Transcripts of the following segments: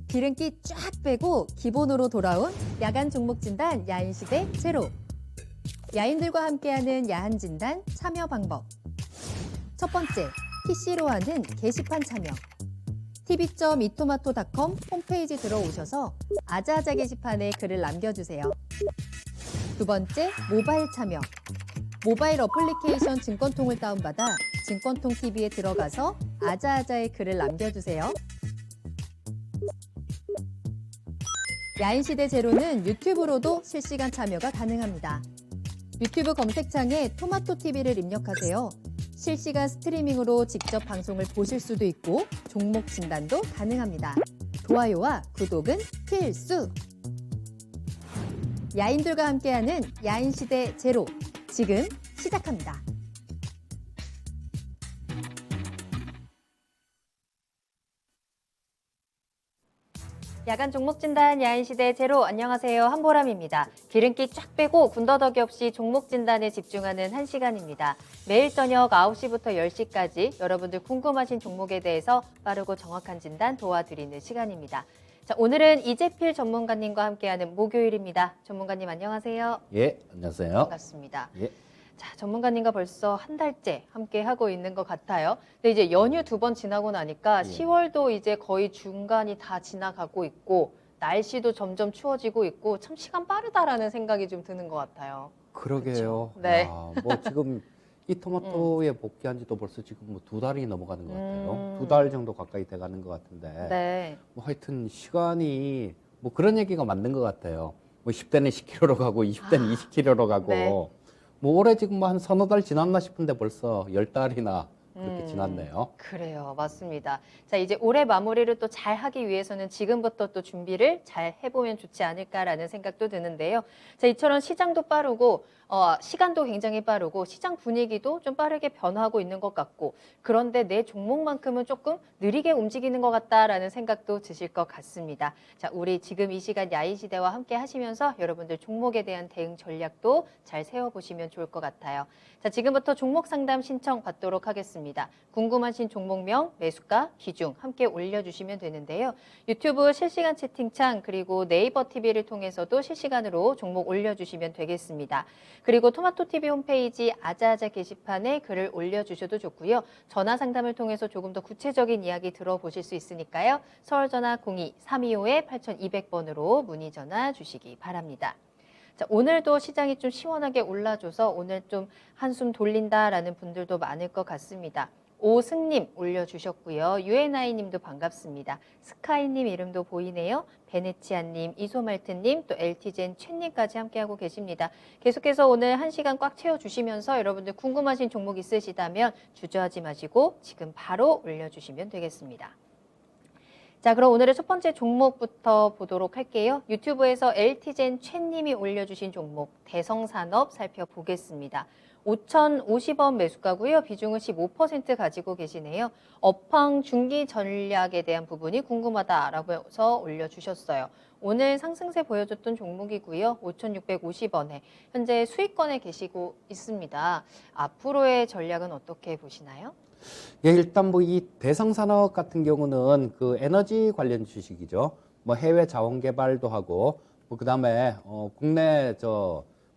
기름기 쫙 빼고 기본으로 돌아온 야간 종목 진단 야인시대 제로. 야인들과 함께하는 야한 진단 참여 방법. 첫 번째, PC로 하는 게시판 참여. tv.이토마토.com 홈페이지 들어오셔서 아자아자 게시판에 글을 남겨주세요. 두 번째, 모바일 참여. 모바일 어플리케이션 증권통을 다운받아 증권통 TV에 들어가서 아자아자의 글을 남겨주세요. 야인시대 제로는 유튜브로도 실시간 참여가 가능합니다. 유튜브 검색창에 토마토 TV를 입력하세요. 실시간 스트리밍으로 직접 방송을 보실 수도 있고 종목 진단도 가능합니다. 좋아요와 구독은 필수! 야인들과 함께하는 야인시대 제로, 지금 시작합니다. 야간 종목 진단 야인시대 제로, 안녕하세요. 한보람입니다. 기름기 쫙 빼고 군더더기 없이 종목 진단에 집중하는 1시간입니다. 매일 저녁 9시부터 10시까지 여러분들 궁금하신 종목에 대해서 빠르고 정확한 진단 도와드리는 시간입니다. 자, 오늘은 이재필 전문가님과 함께하는 목요일입니다. 전문가님 안녕하세요. 예, 안녕하세요. 반갑습니다. 예. 자, 전문가님과 벌써 한 달째 함께 하고 있는 것 같아요. 근데 이제 연휴 2번 지나고 나니까 10월도 이제 거의 중간이 다 지나가고 있고 날씨도 점점 추워지고 있고 참 시간 빠르다라는 생각이 좀 드는 것 같아요. 그러게요. 그렇죠? 네. 뭐 지금 이 토마토에 복귀한 지도 벌써 지금 뭐 2달이 넘어가는 것 같아요. 2달 정도 가까이 돼가는 것 같은데. 네. 뭐 하여튼 시간이 뭐 그런 얘기가 맞는 것 같아요. 뭐 10대는 10km로 가고 20대는 20km로 가고. 네. 뭐 올해 지금 뭐 한 서너 달 지났나 싶은데 벌써 10달이나 그렇게 지났네요. 그래요. 맞습니다. 자, 이제 올해 마무리를 또 잘 하기 위해서는 지금부터 또 준비를 잘 해보면 좋지 않을까라는 생각도 드는데요. 자, 이처럼 시장도 빠르고 시간도 굉장히 빠르고 시장 분위기도 좀 빠르게 변화하고 있는 것 같고, 그런데 내 종목만큼은 조금 느리게 움직이는 것 같다라는 생각도 드실 것 같습니다. 자, 우리 지금 이 시간 야인시대와 함께 하시면서 여러분들 종목에 대한 대응 전략도 잘 세워보시면 좋을 것 같아요. 자, 지금부터 종목 상담 신청 받도록 하겠습니다. 궁금하신 종목명, 매수가, 기중 함께 올려주시면 되는데요. 유튜브 실시간 채팅창 그리고 네이버 TV를 통해서도 실시간으로 종목 올려주시면 되겠습니다. 그리고 토마토 TV 홈페이지 아자아자 게시판에 글을 올려주셔도 좋고요. 전화 상담을 통해서 조금 더 구체적인 이야기 들어보실 수 있으니까요. 서울전화 02-325-8200번으로 문의 전화 주시기 바랍니다. 자, 오늘도 시장이 좀 시원하게 올라줘서 오늘 좀 한숨 돌린다라는 분들도 많을 것 같습니다. 오승님 올려주셨고요. 유엔아이님도 반갑습니다. 스카이님 이름도 보이네요. 베네치아님, 이소말트님, 또 LT젠 최님까지 함께하고 계십니다. 계속해서 오늘 1시간 꽉 채워주시면서 여러분들 궁금하신 종목 있으시다면 주저하지 마시고 지금 바로 올려주시면 되겠습니다. 자, 그럼 오늘의 첫 번째 종목부터 보도록 할게요. 유튜브에서 LT젠 최님이 올려주신 종목 대성산업 살펴보겠습니다. 5,050원 매수가고요. 비중은 15% 가지고 계시네요. 업황 중기 전략에 대한 부분이 궁금하다라고 해서 올려주셨어요. 오늘 상승세 보여줬던 종목이고요. 5,650원에 현재 수익권에 계시고 있습니다. 앞으로의 전략은 어떻게 보시나요? 예, 일단 뭐 이 대성산업 같은 경우는 그 에너지 관련 주식이죠. 뭐 해외 자원 개발도 하고, 뭐 그다음에 국내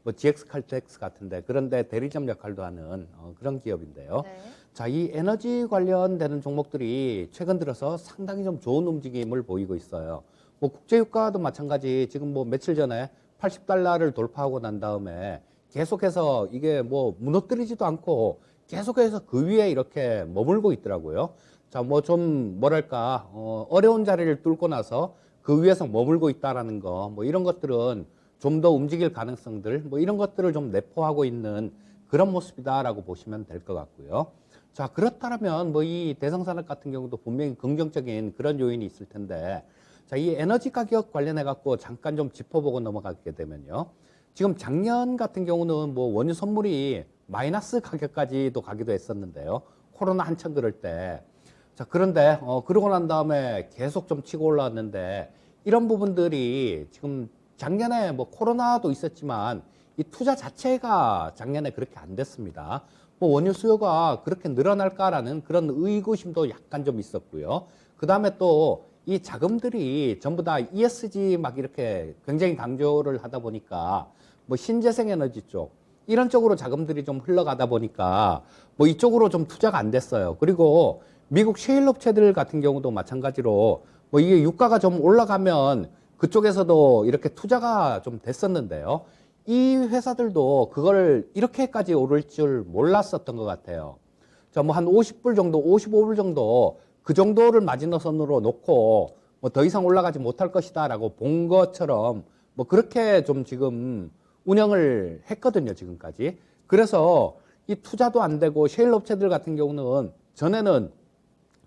뭐 GX 칼텍스 같은데 그런데 대리점 역할도 하는 그런 기업인데요. 네. 자, 이 에너지 관련되는 종목들이 최근 들어서 상당히 좀 좋은 움직임을 보이고 있어요. 뭐 국제유가도 마찬가지 지금 뭐 며칠 전에 80달러를 돌파하고 난 다음에 계속해서 이게 뭐 무너뜨리지도 않고 계속해서 그 위에 이렇게 머물고 있더라고요. 자, 뭐 좀 뭐랄까 어려운 자리를 뚫고 나서 그 위에서 머물고 있다라는 거, 뭐 이런 것들은 좀 더 움직일 가능성들, 뭐 이런 것들을 좀 내포하고 있는 그런 모습이다라고 보시면 될 것 같고요. 자, 그렇다면 뭐 이 대성산업 같은 경우도 분명히 긍정적인 그런 요인이 있을 텐데, 자, 이 에너지 가격 관련해 갖고 잠깐 좀 짚어보고 넘어가게 되면요. 지금 작년 같은 경우는 뭐 원유 선물이 마이너스 가격까지도 가기도 했었는데요. 코로나 한참 그럴 때. 자, 그런데 그러고 난 다음에 계속 좀 치고 올라왔는데, 이런 부분들이 지금 작년에 뭐 코로나도 있었지만 이 투자 자체가 작년에 그렇게 안 됐습니다. 뭐 원유 수요가 그렇게 늘어날까라는 그런 의구심도 약간 좀 있었고요. 그 다음에 또 이 자금들이 전부 다 ESG 막 이렇게 굉장히 강조를 하다 보니까 뭐 신재생 에너지 쪽 이런 쪽으로 자금들이 좀 흘러가다 보니까 뭐 이쪽으로 좀 투자가 안 됐어요. 그리고 미국 셰일 업체들 같은 경우도 마찬가지로 뭐 이게 유가가 좀 올라가면 그쪽에서도 이렇게 투자가 좀 됐었는데요. 이 회사들도 그걸 이렇게까지 오를 줄 몰랐었던 것 같아요. 자, 뭐 한 50불 정도, 55불 정도 그 정도를 마지노선으로 놓고 뭐 더 이상 올라가지 못할 것이다라고 본 것처럼 뭐 그렇게 좀 지금 운영을 했거든요, 지금까지. 그래서 이 투자도 안 되고 셰일 업체들 같은 경우는 전에는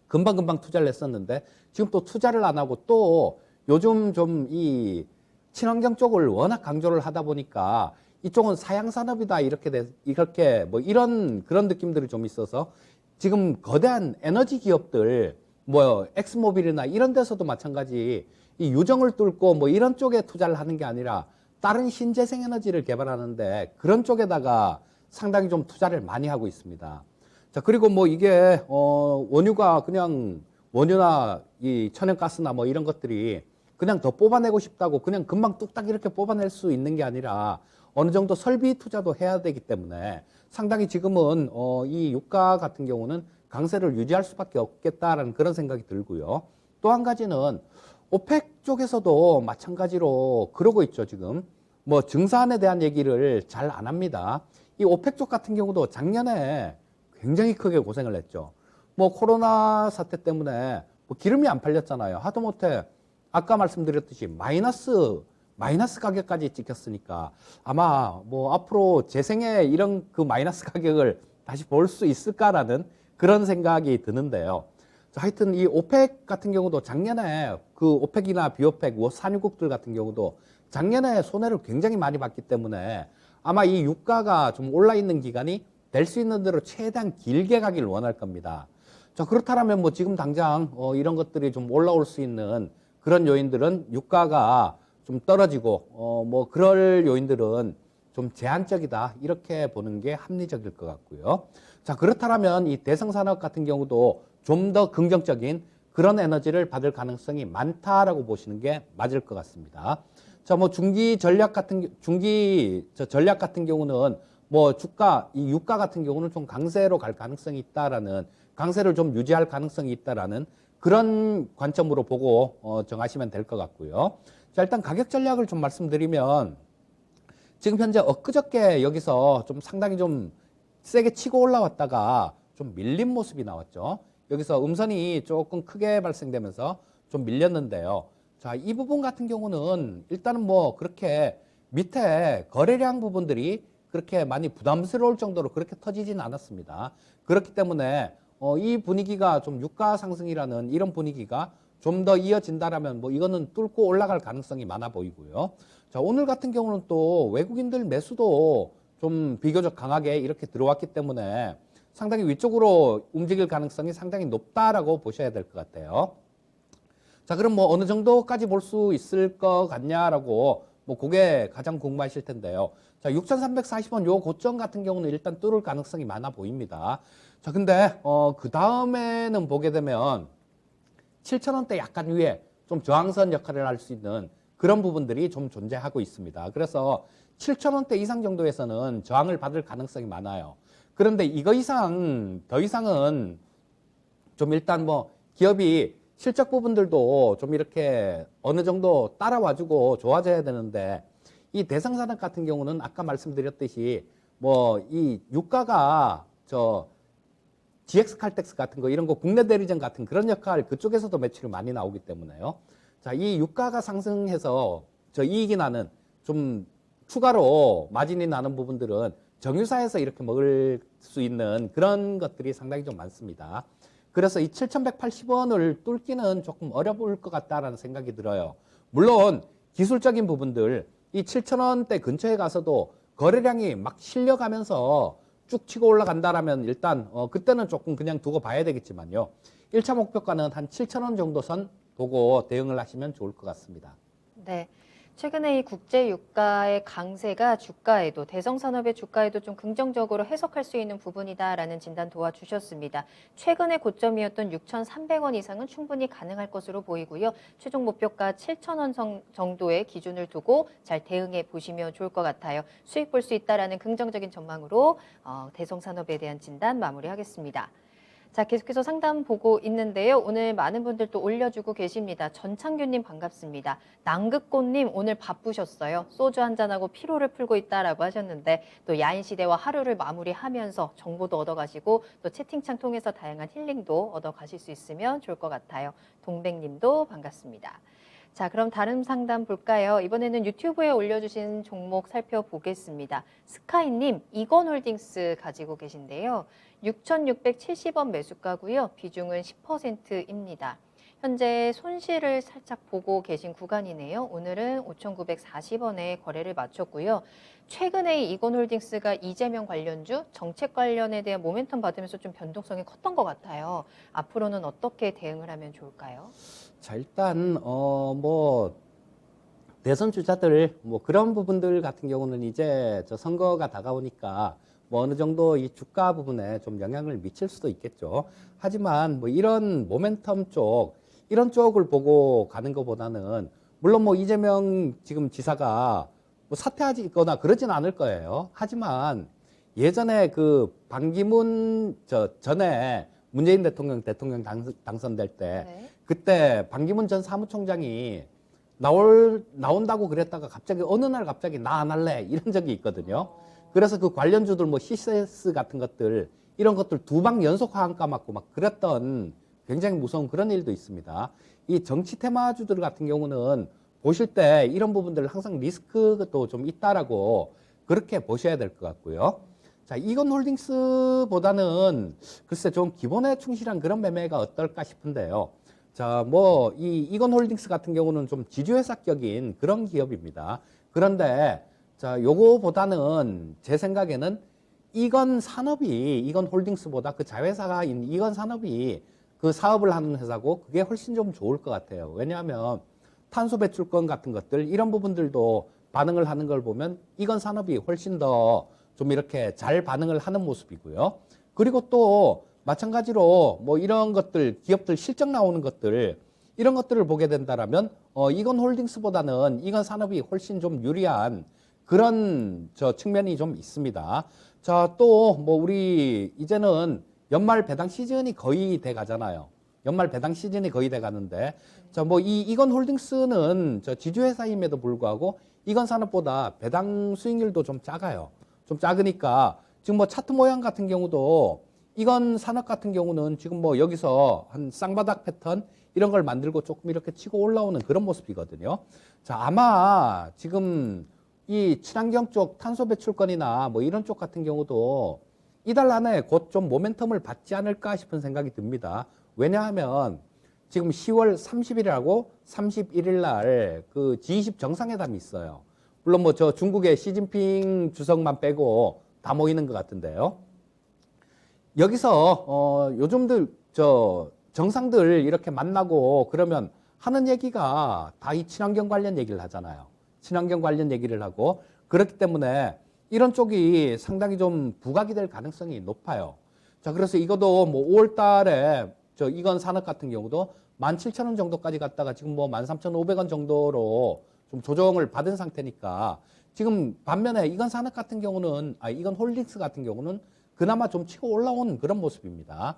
금방금방 투자를 했었는데 지금 또 투자를 안 하고 또 요즘 좀 이 친환경 쪽을 워낙 강조를 하다 보니까 이쪽은 사양 산업이다 이렇게 뭐 이런 그런 느낌들이 좀 있어서 지금 거대한 에너지 기업들 뭐 엑스모빌이나 이런 데서도 마찬가지 이 유정을 뚫고 뭐 이런 쪽에 투자를 하는 게 아니라 다른 신재생 에너지를 개발하는데 그런 쪽에다가 상당히 좀 투자를 많이 하고 있습니다. 자, 그리고 뭐 이게 원유가 그냥 원유나 이 천연가스나 뭐 이런 것들이 그냥 더 뽑아내고 싶다고 그냥 금방 뚝딱 이렇게 뽑아낼 수 있는 게 아니라 어느 정도 설비 투자도 해야 되기 때문에 상당히 지금은 이 유가 같은 경우는 강세를 유지할 수밖에 없겠다라는 그런 생각이 들고요. 또 한 가지는 오펙 쪽에서도 마찬가지로 그러고 있죠, 지금. 뭐 증산에 대한 얘기를 잘 안 합니다. 이 오펙 쪽 같은 경우도 작년에 굉장히 크게 고생을 했죠. 뭐 코로나 사태 때문에 뭐 기름이 안 팔렸잖아요. 하다못해 아까 말씀드렸듯이 마이너스 가격까지 찍혔으니까 아마 뭐 앞으로 재생에 이런 그 마이너스 가격을 다시 볼 수 있을까라는 그런 생각이 드는데요. 하여튼 이 오펙 같은 경우도 작년에 그 오펙이나 비오펙, 산유국들 같은 경우도 작년에 손해를 굉장히 많이 봤기 때문에 아마 이 유가가 좀 올라 있는 기간이 될 수 있는 대로 최대한 길게 가길 원할 겁니다. 자, 그렇다면 뭐 지금 당장 이런 것들이 좀 올라올 수 있는 그런 요인들은 유가가 좀 떨어지고 뭐 그럴 요인들은 좀 제한적이다 이렇게 보는 게 합리적일 것 같고요. 자, 그렇다면 이 대성산업 같은 경우도 좀 더 긍정적인 그런 에너지를 받을 가능성이 많다라고 보시는 게 맞을 것 같습니다. 자, 뭐 전략 같은 경우는 뭐 이 유가 같은 경우는 좀 강세로 갈 가능성이 있다라는 강세를 좀 유지할 가능성이 있다라는 그런 관점으로 보고 정하시면 될 것 같고요. 자, 일단 가격 전략을 좀 말씀드리면 지금 현재 엊그저께 여기서 좀 상당히 좀 세게 치고 올라왔다가 좀 밀린 모습이 나왔죠. 여기서 음선이 조금 크게 발생되면서 좀 밀렸는데요. 자, 이 부분 같은 경우는 일단은 뭐 그렇게 밑에 거래량 부분들이 그렇게 많이 부담스러울 정도로 그렇게 터지진 않았습니다. 그렇기 때문에 이 분위기가 좀 유가 상승이라는 이런 분위기가 좀 더 이어진다라면 뭐 이거는 뚫고 올라갈 가능성이 많아 보이고요. 자, 오늘 같은 경우는 또 외국인들 매수도 좀 비교적 강하게 이렇게 들어왔기 때문에 상당히 위쪽으로 움직일 가능성이 상당히 높다라고 보셔야 될 것 같아요. 자, 그럼 뭐 어느 정도까지 볼 수 있을 것 같냐라고 뭐 그게 가장 궁금하실 텐데요. 자, 6,340원 요 고점 같은 경우는 일단 뚫을 가능성이 많아 보입니다. 자, 근데 그 다음에는 보게 되면 7,000원대 약간 위에 좀 저항선 역할을 할 수 있는 그런 부분들이 좀 존재하고 있습니다. 그래서 7,000원대 이상 정도에서는 저항을 받을 가능성이 많아요. 그런데 더 이상은 좀 일단 뭐 기업이 실적 부분들도 좀 이렇게 어느 정도 따라와주고 좋아져야 되는데 이 대성산업 같은 경우는 아까 말씀드렸듯이 뭐 이 유가가 GX 칼텍스 같은 거 이런 거 국내 대리점 같은 그런 역할 그쪽에서도 매출이 많이 나오기 때문에요. 자, 이 유가가 상승해서 이익이 나는 좀 추가로 마진이 나는 부분들은 정유사에서 이렇게 먹을 수 있는 그런 것들이 상당히 좀 많습니다. 그래서 이 7,180원을 뚫기는 조금 어려울 것 같다라는 생각이 들어요. 물론 기술적인 부분들 이 7,000원대 근처에 가서도 거래량이 막 실려가면서 쭉 치고 올라간다라면 일단 그때는 조금 그냥 두고 봐야 되겠지만요. 1차 목표가는 한 7,000원 정도 선 보고 대응을 하시면 좋을 것 같습니다. 네. 최근에 이 국제 유가의 강세가 주가에도 대성산업의 주가에도 좀 긍정적으로 해석할 수 있는 부분이다라는 진단 도와주셨습니다. 최근의 고점이었던 6,300원 이상은 충분히 가능할 것으로 보이고요. 최종 목표가 7,000원 정도의 기준을 두고 잘 대응해 보시면 좋을 것 같아요. 수익 볼 수 있다라는 긍정적인 전망으로 대성산업에 대한 진단 마무리하겠습니다. 자, 계속해서 상담 보고 있는데요. 오늘 많은 분들 또 올려주고 계십니다. 전창규님 반갑습니다. 남극꽃님 오늘 바쁘셨어요. 소주 한잔하고 피로를 풀고 있다라고 하셨는데 또 야인 시대와 하루를 마무리하면서 정보도 얻어가시고 또 채팅창 통해서 다양한 힐링도 얻어가실 수 있으면 좋을 것 같아요. 동백님도 반갑습니다. 자, 그럼 다른 상담 볼까요? 이번에는 유튜브에 올려주신 종목 살펴보겠습니다. 스카이님, 이건홀딩스 가지고 계신데요. 6,670원 매수가고요. 비중은 10%입니다. 현재 손실을 살짝 보고 계신 구간이네요. 오늘은 5,940원에 거래를 마쳤고요. 최근에 이건홀딩스가 이재명 관련주, 정책 관련에 대한 모멘텀 받으면서 좀 변동성이 컸던 것 같아요. 앞으로는 어떻게 대응을 하면 좋을까요? 자, 일단 뭐 대선 주자들 뭐 그런 부분들 같은 경우는 이제 저 선거가 다가오니까 뭐 어느 정도 이 주가 부분에 좀 영향을 미칠 수도 있겠죠. 하지만 뭐 이런 모멘텀 쪽 이런 쪽을 보고 가는 것보다는 물론 뭐 이재명 지금 지사가 뭐 사퇴하거나 그러진 않을 거예요. 하지만 예전에 그 반기문 전에 문재인 대통령 당선될 때 네. 그때 반기문 전 사무총장이 나온다고 그랬다가 갑자기 어느 날 갑자기 나 안 할래 이런 적이 있거든요. 그래서 그 관련주들 뭐 CCS 같은 것들 이런 것들 두 방 연속 화환 까맞고 막 그랬던 굉장히 무서운 그런 일도 있습니다. 이 정치 테마주들 같은 경우는 보실 때 이런 부분들 항상 리스크도 좀 있다라고 그렇게 보셔야 될 것 같고요. 자, 이건홀딩스보다는 글쎄 좀 기본에 충실한 그런 매매가 어떨까 싶은데요. 자, 뭐 이건홀딩스 같은 경우는 좀 지주회사격인 그런 기업입니다. 그런데 자, 요거보다는 제 생각에는 이건홀딩스보다 그 자회사가 있는 이건산업이 그 사업을 하는 회사고 그게 훨씬 좀 좋을 것 같아요. 왜냐하면 탄소 배출권 같은 것들 이런 부분들도 반응을 하는 걸 보면 이건산업이 훨씬 더 좀 이렇게 잘 반응을 하는 모습이고요. 그리고 또 마찬가지로 뭐 이런 것들 기업들 실적 나오는 것들 이런 것들을 보게 된다라면 이건홀딩스보다는 이건산업이 훨씬 좀 유리한 그런 측면이 좀 있습니다. 자, 또 뭐 우리 이제는 연말 배당 시즌이 거의 돼 가잖아요. 연말 배당 시즌이 거의 돼 가는데 자, 뭐 이건홀딩스는 지주회사임에도 불구하고 이건산업보다 배당 수익률도 좀 작아요. 좀 작으니까 지금 뭐 차트 모양 같은 경우도 이건산업 같은 경우는 지금 뭐 여기서 한 쌍바닥 패턴 이런 걸 만들고 조금 이렇게 치고 올라오는 그런 모습이거든요. 자, 아마 지금 이 친환경 쪽 탄소 배출권이나 뭐 이런 쪽 같은 경우도 이달 안에 곧 좀 모멘텀을 받지 않을까 싶은 생각이 듭니다. 왜냐하면 지금 10월 30일하고 31일 날 그 G20 정상회담이 있어요. 물론 뭐 저 중국의 시진핑 주석만 빼고 다 모이는 것 같은데요. 여기서 요즘들 정상들 이렇게 만나고 그러면 하는 얘기가 다 이 친환경 관련 얘기를 하잖아요. 친환경 관련 얘기를 하고 그렇기 때문에 이런 쪽이 상당히 좀 부각이 될 가능성이 높아요. 자, 그래서 이것도 뭐 5월 달에 이건 산업 같은 경우도 17,000원 정도까지 갔다가 지금 뭐 13,500원 정도로 좀 조정을 받은 상태니까 지금 반면에 이건 산업 같은 경우는 이건 홀딩스 같은 경우는 그나마 좀 치고 올라온 그런 모습입니다.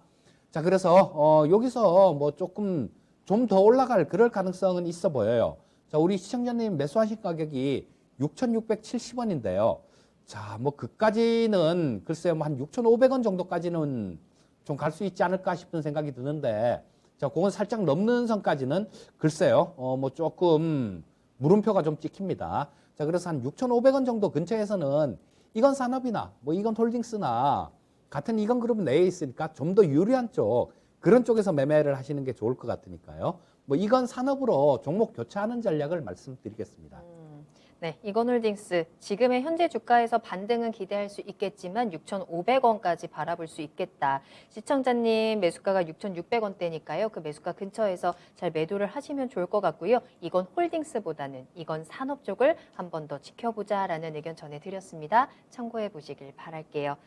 자, 그래서 여기서 뭐 조금 좀 더 올라갈 그럴 가능성은 있어 보여요. 자, 우리 시청자님 매수하신 가격이 6,670원인데요. 자, 뭐 그까지는 글쎄요, 뭐 한 6,500원 정도까지는 좀 갈 수 있지 않을까 싶은 생각이 드는데, 자, 그건 살짝 넘는 선까지는 글쎄요, 뭐 조금 물음표가 좀 찍힙니다. 자, 그래서 한 6,500원 정도 근처에서는 이건 산업이나 뭐 이건 홀딩스나 같은 이건 그룹 내에 있으니까 좀 더 유리한 쪽 그런 쪽에서 매매를 하시는 게 좋을 것 같으니까요. 뭐 이건 산업으로 종목 교체하는 전략을 말씀드리겠습니다. 네, 이건홀딩스 지금의 현재 주가에서 반등은 기대할 수 있겠지만 6,500원까지 바라볼 수 있겠다. 시청자님 매수가가 6,600원대니까요. 그 매수가 근처에서 잘 매도를 하시면 좋을 것 같고요. 이건 홀딩스보다는 이건 산업 쪽을 한 번 더 지켜보자라는 의견 전해드렸습니다. 참고해 보시길 바랄게요.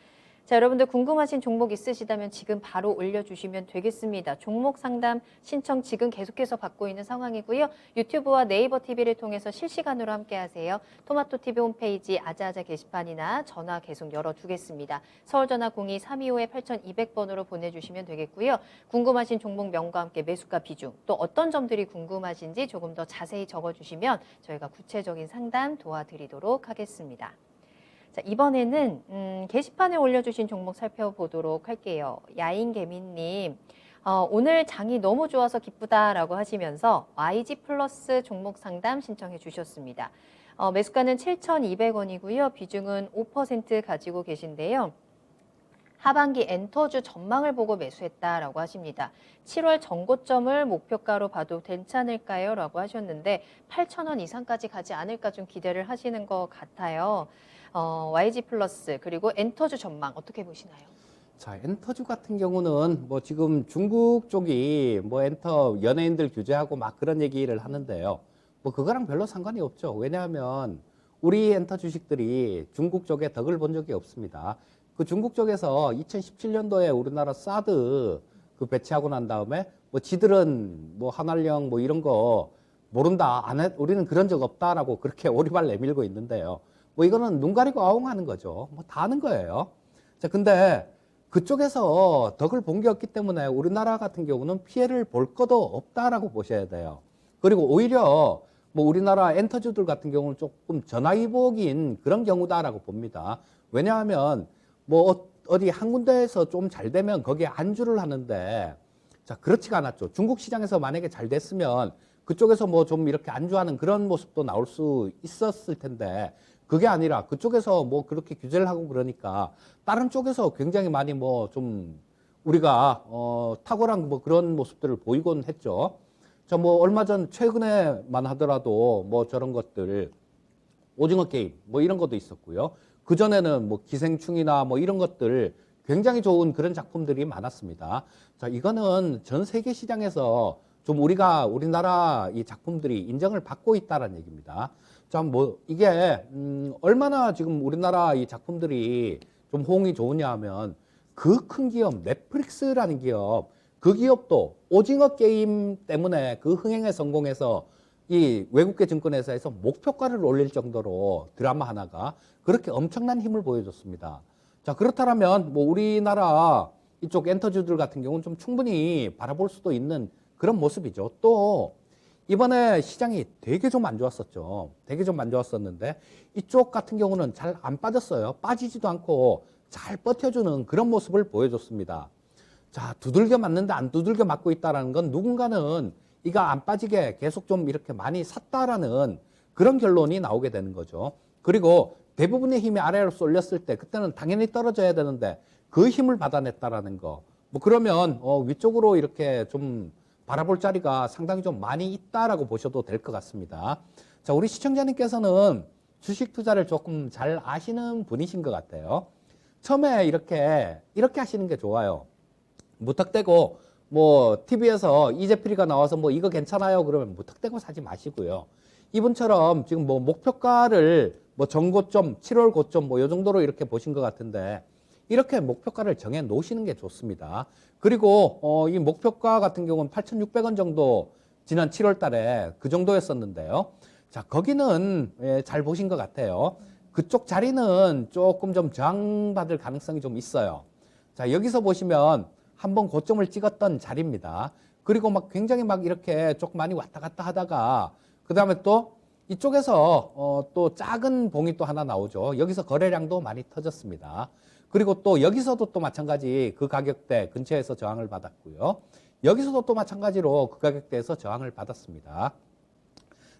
자, 여러분들 궁금하신 종목 있으시다면 지금 바로 올려주시면 되겠습니다. 종목 상담 신청 지금 계속해서 받고 있는 상황이고요. 유튜브와 네이버 TV를 통해서 실시간으로 함께하세요. 토마토 TV 홈페이지 아자아자 게시판이나 전화 계속 열어두겠습니다. 서울전화 02-325-8200번으로 보내주시면 되겠고요. 궁금하신 종목 명과 함께 매수가 비중, 또 어떤 점들이 궁금하신지 조금 더 자세히 적어주시면 저희가 구체적인 상담 도와드리도록 하겠습니다. 자, 이번에는 게시판에 올려주신 종목 살펴보도록 할게요. 야인개미님, 오늘 장이 너무 좋아서 기쁘다라고 하시면서 YG 플러스 종목 상담 신청해 주셨습니다. 매수가는 7,200원이고요. 비중은 5% 가지고 계신데요. 하반기 엔터주 전망을 보고 매수했다라고 하십니다. 7월 전고점을 목표가로 봐도 괜찮을까요? 라고 하셨는데 8,000원 이상까지 가지 않을까 좀 기대를 하시는 것 같아요. YG 플러스 그리고 엔터주 전망 어떻게 보시나요? 자, 엔터주 같은 경우는 뭐 지금 중국 쪽이 뭐 엔터 연예인들 규제하고 막 그런 얘기를 하는데요. 뭐 그거랑 별로 상관이 없죠. 왜냐하면 우리 엔터 주식들이 중국 쪽에 덕을 본 적이 없습니다. 그 중국 쪽에서 2017년도에 우리나라 사드 그 배치하고 난 다음에 뭐 지들은 뭐 한알령 뭐 이런 거 모른다. 우리는 그런 적 없다라고 그렇게 오리발 내밀고 있는데요. 뭐 이거는 눈 가리고 아웅하는 거죠. 뭐 다 아는 거예요. 자, 근데 그쪽에서 덕을 본 게 없기 때문에 우리나라 같은 경우는 피해를 볼 것도 없다라고 보셔야 돼요. 그리고 오히려 뭐 우리나라 엔터주들 같은 경우는 조금 전화위복인 그런 경우다라고 봅니다. 왜냐하면 뭐 어디 한 군데에서 좀 잘 되면 거기에 안주를 하는데 자, 그렇지가 않았죠. 중국 시장에서 만약에 잘 됐으면 그쪽에서 뭐 좀 이렇게 안주하는 그런 모습도 나올 수 있었을 텐데 그게 아니라 그쪽에서 뭐 그렇게 규제를 하고 그러니까 다른 쪽에서 굉장히 많이 뭐 좀 우리가 탁월한 뭐 그런 모습들을 보이곤 했죠. 자, 뭐 얼마 전 최근에만 하더라도 뭐 저런 것들 오징어 게임 뭐 이런 것도 있었고요. 그 전에는 뭐 기생충이나 뭐 이런 것들 굉장히 좋은 그런 작품들이 많았습니다. 자, 이거는 전 세계 시장에서 좀 우리나라 이 작품들이 인정을 받고 있다는 얘기입니다. 자, 뭐 이게 얼마나 지금 우리나라 이 작품들이 좀 호응이 좋으냐 하면 그 큰 기업 넷플릭스라는 기업, 그 기업도 오징어 게임 때문에 그 흥행에 성공해서 이 외국계 증권회사에서 목표가를 올릴 정도로 드라마 하나가 그렇게 엄청난 힘을 보여줬습니다. 자, 그렇다면 뭐 우리나라 이쪽 엔터주들 같은 경우는 좀 충분히 바라볼 수도 있는 그런 모습이죠. 또 이번에 시장이 되게 좀 안 좋았었죠. 되게 좀 안 좋았었는데 이쪽 같은 경우는 잘 안 빠졌어요. 빠지지도 않고 잘 버텨주는 그런 모습을 보여줬습니다. 자, 두들겨 맞는데 안 두들겨 맞고 있다는 건 누군가는 이거 안 빠지게 계속 좀 이렇게 많이 샀다라는 그런 결론이 나오게 되는 거죠. 그리고 대부분의 힘이 아래로 쏠렸을 때 그때는 당연히 떨어져야 되는데 그 힘을 받아냈다라는 거. 뭐 그러면 위쪽으로 이렇게 좀 바라볼 자리가 상당히 좀 많이 있다라고 보셔도 될 것 같습니다. 자, 우리 시청자님께서는 주식 투자를 조금 잘 아시는 분이신 것 같아요. 처음에 이렇게 하시는 게 좋아요. 무턱대고 뭐 TV에서 이재필이가 나와서 뭐 이거 괜찮아요 그러면 무턱대고 사지 마시고요. 이분처럼 지금 뭐 목표가를 뭐 전고점 7월 고점 뭐 이 정도로 이렇게 보신 것 같은데 이렇게 목표가를 정해 놓으시는 게 좋습니다. 그리고 이 목표가 같은 경우는 8,600원 정도 지난 7월 달에 그 정도였었는데요. 자, 거기는 잘 보신 것 같아요. 그쪽 자리는 조금 좀 저항받을 가능성이 좀 있어요. 자, 여기서 보시면 한번 고점을 찍었던 자리입니다. 그리고 막 굉장히 막 이렇게 조금 많이 왔다 갔다 하다가 그 다음에 또 이쪽에서 또 작은 봉이 또 하나 나오죠. 여기서 거래량도 많이 터졌습니다. 그리고 또 여기서도 또 마찬가지 그 가격대 근처에서 저항을 받았고요. 여기서도 또 마찬가지로 그 가격대에서 저항을 받았습니다.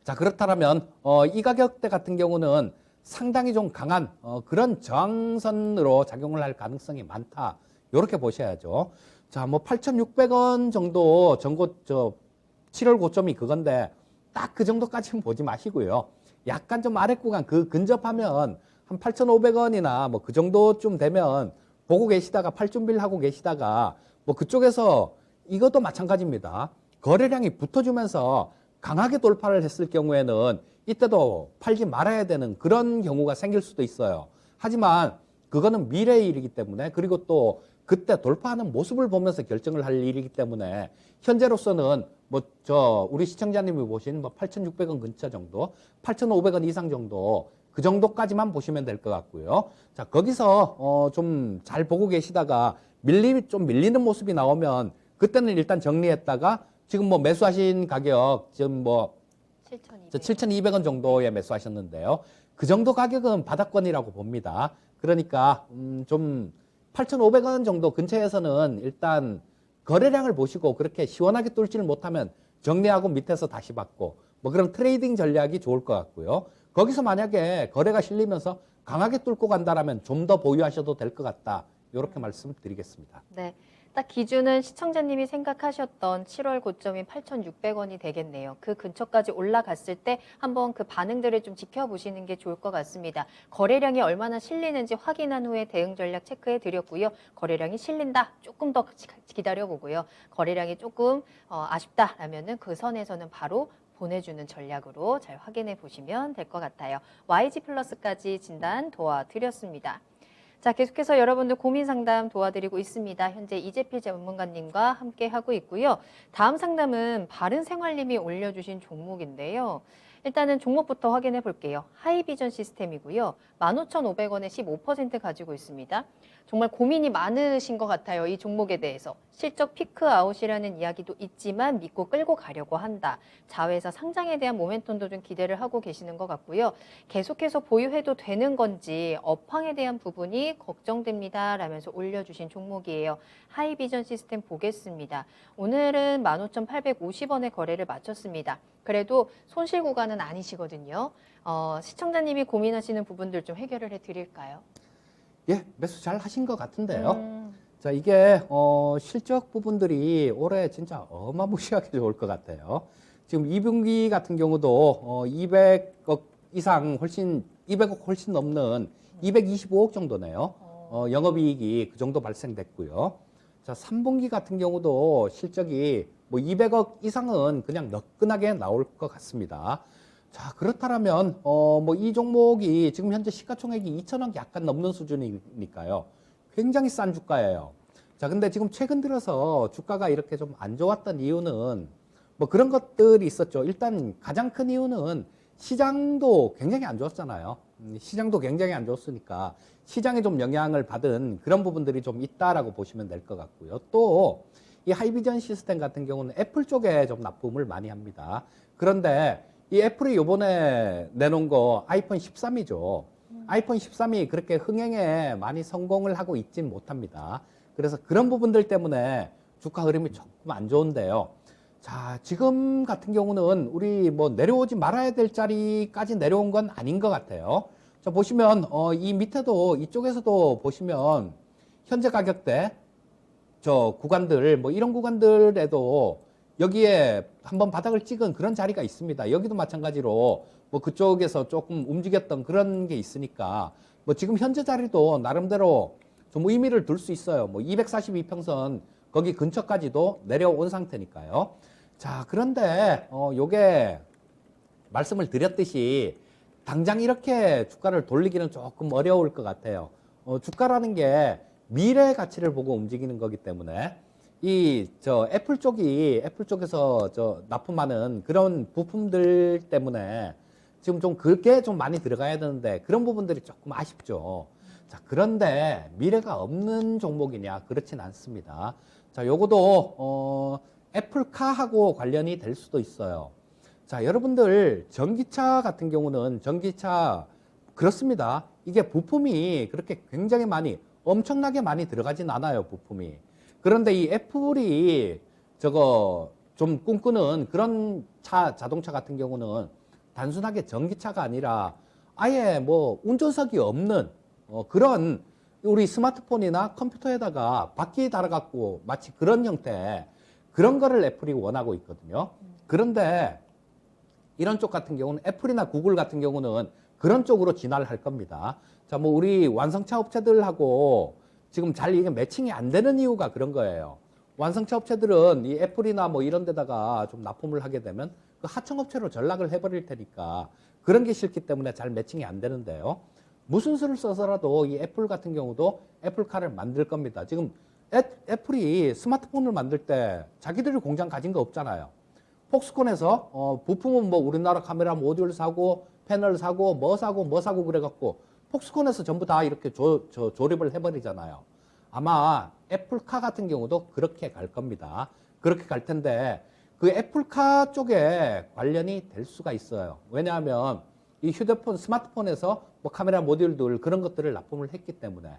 자, 그렇다면 이 가격대 같은 경우는 상당히 좀 강한 그런 저항선으로 작용을 할 가능성이 많다. 이렇게 보셔야죠. 자, 뭐 8,600원 정도 7월 고점이 그건데 딱 그 정도까지는 보지 마시고요. 약간 좀 아래 구간 그 근접하면 한 8,500원이나 뭐 그 정도쯤 되면 보고 계시다가 팔 준비를 하고 계시다가 뭐 그쪽에서 이것도 마찬가지입니다. 거래량이 붙어주면서 강하게 돌파를 했을 경우에는 이때도 팔지 말아야 되는 그런 경우가 생길 수도 있어요. 하지만 그거는 미래의 일이기 때문에 그리고 또 그때 돌파하는 모습을 보면서 결정을 할 일이기 때문에 현재로서는 뭐 우리 시청자님이 보신 뭐 8,600원 근처 정도, 8,500원 이상 정도 그 정도까지만 보시면 될 것 같고요. 자, 거기서 좀 잘 보고 계시다가 좀 밀리는 모습이 나오면 그때는 일단 정리했다가 지금 뭐 매수하신 가격 지금 뭐 7,200원 정도에 매수하셨는데요. 그 정도 가격은 바닥권이라고 봅니다. 그러니까 좀 8,500원 정도 근처에서는 일단 거래량을 보시고 그렇게 시원하게 뚫지를 못하면 정리하고 밑에서 다시 받고 뭐 그런 트레이딩 전략이 좋을 것 같고요. 거기서 만약에 거래가 실리면서 강하게 뚫고 간다라면 좀 더 보유하셔도 될 것 같다. 이렇게 말씀드리겠습니다. 네. 딱 기준은 시청자님이 생각하셨던 7월 고점인 8,600원이 되겠네요. 그 근처까지 올라갔을 때 한번 그 반응들을 좀 지켜보시는 게 좋을 것 같습니다. 거래량이 얼마나 실리는지 확인한 후에 대응 전략 체크해 드렸고요. 거래량이 실린다. 조금 더 기다려보고요. 거래량이 조금 아쉽다라면은 그 선에서는 바로 보내주는 전략으로 잘 확인해 보시면 될 것 같아요. YG 플러스까지 진단 도와드렸습니다. 자, 계속해서 여러분들 고민 상담 도와드리고 있습니다. 현재 이재필 전문가님과 함께 하고 있고요. 다음 상담은 바른생활님이 올려주신 종목인데요. 일단은 종목부터 확인해 볼게요. 하이비전 시스템이고요. 15,500원에 15% 가지고 있습니다. 정말 고민이 많으신 것 같아요. 이 종목에 대해서. 실적 피크아웃이라는 이야기도 있지만 믿고 끌고 가려고 한다. 자회사 상장에 대한 모멘텀도 좀 기대를 하고 계시는 것 같고요. 계속해서 보유해도 되는 건지 업황에 대한 부분이 걱정됩니다. 라면서 올려주신 종목이에요. 하이비전 시스템 보겠습니다. 오늘은 15,850원에 거래를 마쳤습니다. 그래도 손실 구간은 아니시거든요. 시청자님이 고민하시는 부분들 좀 해결을 해드릴까요? 예, 매수 잘 하신 것 같은데요. 자, 이게 실적 부분들이 올해 진짜 어마무시하게 좋을 것 같아요. 지금 2분기 같은 경우도 200억 이상 훨씬 200억 훨씬 넘는 225억 정도네요. 영업이익이 그 정도 발생됐고요. 자, 3분기 같은 경우도 실적이 뭐 200억 이상은 그냥 너끈하게 나올 것 같습니다. 자, 그렇다면 뭐 이 종목이 지금 현재 시가총액이 2천억 약간 넘는 수준이니까요. 굉장히 싼 주가예요. 자, 근데 지금 최근 들어서 주가가 이렇게 좀 안 좋았던 이유는 뭐 그런 것들이 있었죠. 일단 가장 큰 이유는 시장도 굉장히 안 좋았잖아요. 시장도 굉장히 안 좋았으니까 시장에 좀 영향을 받은 그런 부분들이 좀 있다라고 보시면 될 것 같고요. 또 이 하이비전 시스템 같은 경우는 애플 쪽에 좀 납품을 많이 합니다. 그런데 이 애플이 요번에 내놓은 거 아이폰 13이죠. 아이폰 13이 그렇게 흥행에 많이 성공을 하고 있진 못합니다. 그래서 그런 부분들 때문에 주가 흐름이 조금 안 좋은데요. 자, 지금 같은 경우는 우리 뭐 내려오지 말아야 될 자리까지 내려온 건 아닌 것 같아요. 자, 보시면 이 밑에도 이쪽에서도 보시면 현재 가격대 저 구간들 뭐 이런 구간들에도 여기에 한번 바닥을 찍은 그런 자리가 있습니다. 여기도 마찬가지로 뭐 그쪽에서 조금 움직였던 그런 게 있으니까 뭐 지금 현재 자리도 나름대로 좀 의미를 둘 수 있어요. 뭐 242평선 거기 근처까지도 내려온 상태니까요. 자, 그런데 요게 말씀을 드렸듯이 당장 이렇게 주가를 돌리기는 조금 어려울 것 같아요. 주가라는 게 미래 가치를 보고 움직이는 거기 때문에 애플 쪽에서 납품하는 그런 부품들 때문에 지금 좀 그게 좀 많이 들어가야 되는데 그런 부분들이 조금 아쉽죠. 자, 그런데 미래가 없는 종목이냐? 그렇진 않습니다. 자, 요거도 애플카하고 관련이 될 수도 있어요. 자, 여러분들 전기차 같은 경우는 전기차 그렇습니다. 이게 부품이 그렇게 굉장히 엄청나게 많이 들어가진 않아요, 부품이. 그런데 이 애플이 좀 꿈꾸는 그런 자동차 같은 경우는 단순하게 전기차가 아니라 아예 뭐 운전석이 없는 그런 우리 스마트폰이나 컴퓨터에다가 바퀴 달아갖고 마치 그런 형태 그런 거를 애플이 원하고 있거든요. 그런데 이런 쪽 같은 경우는 애플이나 구글 같은 경우는 그런 쪽으로 진화를 할 겁니다. 자, 뭐 우리 완성차 업체들하고 지금 잘 이게 매칭이 안 되는 이유가 그런 거예요. 완성차 업체들은 이 애플이나 뭐 이런 데다가 좀 납품을 하게 되면 그 하청업체로 전락을 해버릴 테니까 그런 게 싫기 때문에 잘 매칭이 안 되는데요. 무슨 수를 써서라도 이 애플 같은 경우도 애플카를 만들 겁니다. 지금 애플이 스마트폰을 만들 때 자기들이 공장 가진 거 없잖아요. 폭스콘에서 부품은 뭐 우리나라 카메라 모듈 사고 패널 사고 뭐 사고 그래갖고 폭스콘에서 전부 다 이렇게 조립을 해버리잖아요. 아마 애플카 같은 경우도 그렇게 갈 겁니다. 그렇게 갈 텐데 그 애플카 쪽에 관련이 될 수가 있어요. 왜냐하면 이 휴대폰, 스마트폰에서 뭐 카메라 모듈들 그런 것들을 납품을 했기 때문에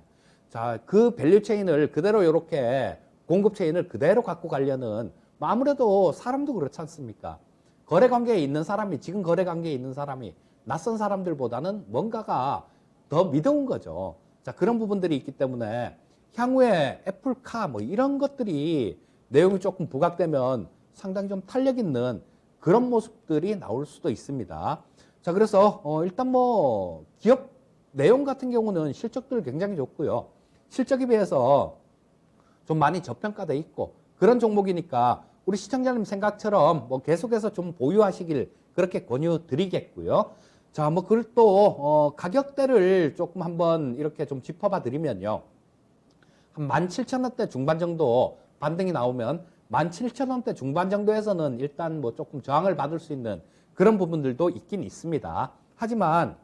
자, 그 밸류 체인을 그대로 이렇게 공급 체인을 그대로 갖고 가려는 뭐 아무래도 사람도 그렇지 않습니까? 거래 관계에 있는 사람이 지금 거래 관계에 있는 사람이 낯선 사람들보다는 뭔가가 더 믿어온 거죠. 자, 그런 부분들이 있기 때문에 향후에 애플카 뭐 이런 것들이 내용이 조금 부각되면 상당히 좀 탄력 있는 그런 모습들이 나올 수도 있습니다. 자, 그래서 일단 뭐 기업 내용 같은 경우는 실적들 굉장히 좋고요. 실적에 비해서 좀 많이 저평가돼 있고 그런 종목이니까 우리 시청자님 생각처럼 뭐 계속해서 좀 보유하시길 그렇게 권유드리겠고요. 자, 뭐 그걸 또 가격대를 조금 한번 이렇게 좀 짚어봐 드리면요. 한 17,000원대 중반 정도 반등이 나오면 17,000원대 중반 정도에서는 일단 뭐 조금 저항을 받을 수 있는 그런 부분들도 있긴 있습니다. 하지만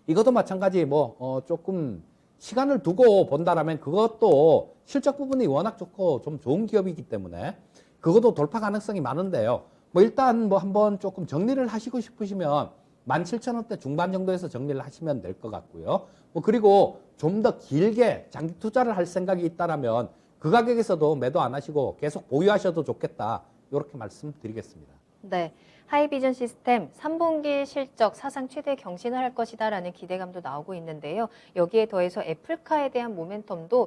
이것도 마찬가지 뭐 조금 시간을 두고 본다라면 그것도 실적 부분이 워낙 좋고 좀 좋은 기업이기 때문에 그것도 돌파 가능성이 많은데요. 뭐 일단 뭐 한번 조금 정리를 하시고 싶으시면 17,000원대 중반 정도에서 정리를 하시면 될 것 같고요. 뭐 그리고 좀 더 길게 장기 투자를 할 생각이 있다라면 그 가격에서도 매도 안 하시고 계속 보유하셔도 좋겠다. 이렇게 말씀드리겠습니다. 네, 하이비전 시스템 3분기 실적 사상 최대 경신을 할 것이다라는 기대감도 나오고 있는데요. 여기에 더해서 애플카에 대한 모멘텀도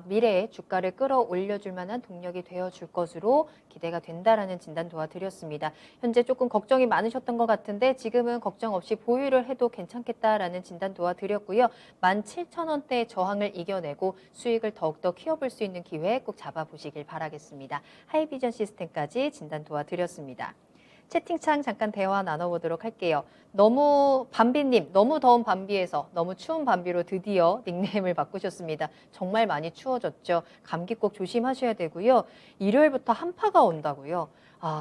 미래에 주가를 끌어올려줄 만한 동력이 되어줄 것으로 기대가 된다라는 진단 도와드렸습니다. 현재 조금 걱정이 많으셨던 것 같은데 지금은 걱정 없이 보유를 해도 괜찮겠다라는 진단 도와드렸고요. 17,000원대의 저항을 이겨내고 수익을 더욱더 키워볼 수 있는 기회 꼭 잡아보시길 바라겠습니다. 하이비전 시스템까지 진단 도와드렸습니다. 채팅창 잠깐 대화 나눠보도록 할게요. 밤비님, 너무 더운 밤비에서 너무 추운 밤비로 드디어 닉네임을 바꾸셨습니다. 정말 많이 추워졌죠. 감기 꼭 조심하셔야 되고요. 일요일부터 한파가 온다고요.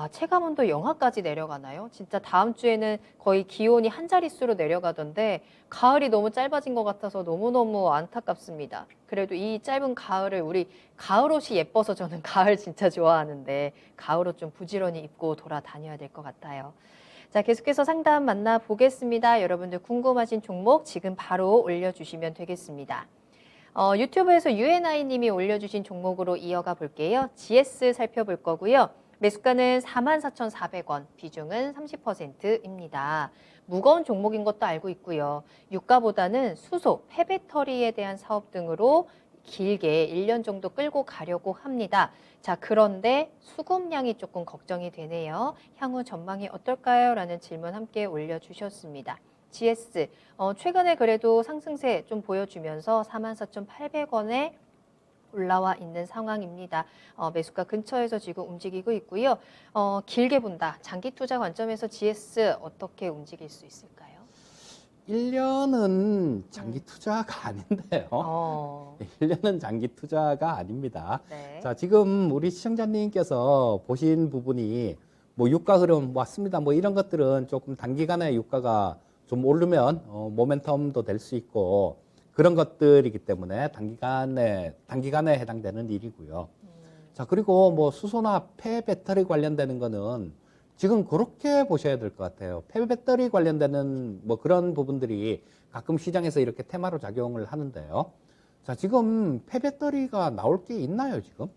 체감온도 영하까지 내려가나요? 진짜 다음 주에는 거의 기온이 한 자릿수로 내려가던데 가을이 너무 짧아진 것 같아서 너무너무 안타깝습니다. 그래도 이 짧은 가을을 우리 가을 옷이 예뻐서 저는 가을 진짜 좋아하는데 가을 옷 좀 부지런히 입고 돌아다녀야 될 것 같아요. 자, 계속해서 상담 만나보겠습니다. 여러분들 궁금하신 종목 지금 바로 올려주시면 되겠습니다. 유튜브에서 UNI님이 올려주신 종목으로 이어가 볼게요. GS 살펴볼 거고요. 매수가는 44,400원, 비중은 30%입니다. 무거운 종목인 것도 알고 있고요. 유가보다는 수소, 폐배터리에 대한 사업 등으로 길게 1년 정도 끌고 가려고 합니다. 자, 그런데 수급량이 조금 걱정이 되네요. 향후 전망이 어떨까요? 라는 질문 함께 올려주셨습니다. GS, 최근에 그래도 상승세 좀 보여주면서 44,800원에 올라와 있는 상황입니다. 매수가 근처에서 지금 움직이고 있고요. 길게 본다. 장기 투자 관점에서 GS 어떻게 움직일 수 있을까요? 1년은 장기 투자가 아닌데요. 1년은 장기 투자가 아닙니다. 네. 자, 지금 우리 시청자님께서 보신 부분이 뭐 유가 흐름 왔습니다. 뭐 이런 것들은 조금 단기간에 유가가 좀 오르면 모멘텀도 될 수 있고 그런 것들이기 때문에 단기간에 해당되는 일이고요. 자, 그리고 뭐 수소나 폐배터리 관련되는 거는 지금 그렇게 보셔야 될 것 같아요. 폐배터리 관련되는 뭐 그런 부분들이 가끔 시장에서 이렇게 테마로 작용을 하는데요. 자, 지금 폐배터리가 나올 게 있나요, 지금?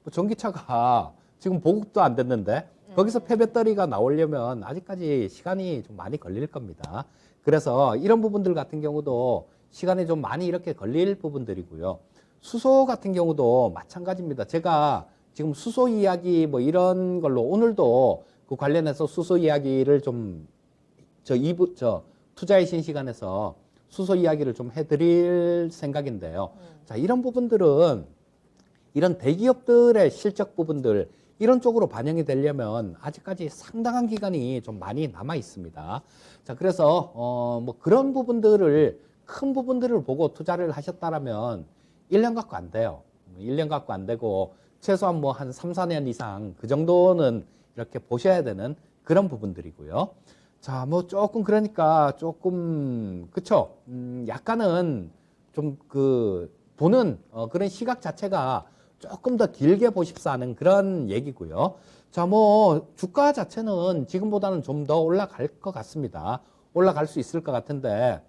뭐 전기차가 지금 보급도 안 됐는데 거기서 폐배터리가 나오려면 아직까지 시간이 좀 많이 걸릴 겁니다. 그래서 이런 부분들 같은 경우도 시간이 좀 많이 이렇게 걸릴 부분들이고요. 수소 같은 경우도 마찬가지입니다. 제가 지금 수소 이야기 뭐 이런 걸로 오늘도 그 관련해서 수소 이야기를 좀 투자의 신시간에서 수소 이야기를 좀 해드릴 생각인데요. 자, 이런 부분들은 이런 대기업들의 실적 부분들 이런 쪽으로 반영이 되려면 아직까지 상당한 기간이 좀 많이 남아 있습니다. 자, 그래서 뭐 그런 부분들을 큰 부분들을 보고 투자를 하셨다라면 1년 갖고 안 돼요. 1년 갖고 안 되고 최소한 뭐 한 3, 4년 이상 그 정도는 이렇게 보셔야 되는 그런 부분들이고요. 자, 뭐 조금 그러니까 조금 그쵸? 약간은 좀 그 보는 그런 시각 자체가 조금 더 길게 보십사 하는 그런 얘기고요. 자, 뭐 주가 자체는 지금보다는 좀 더 올라갈 것 같습니다. 올라갈 수 있을 것 같은데,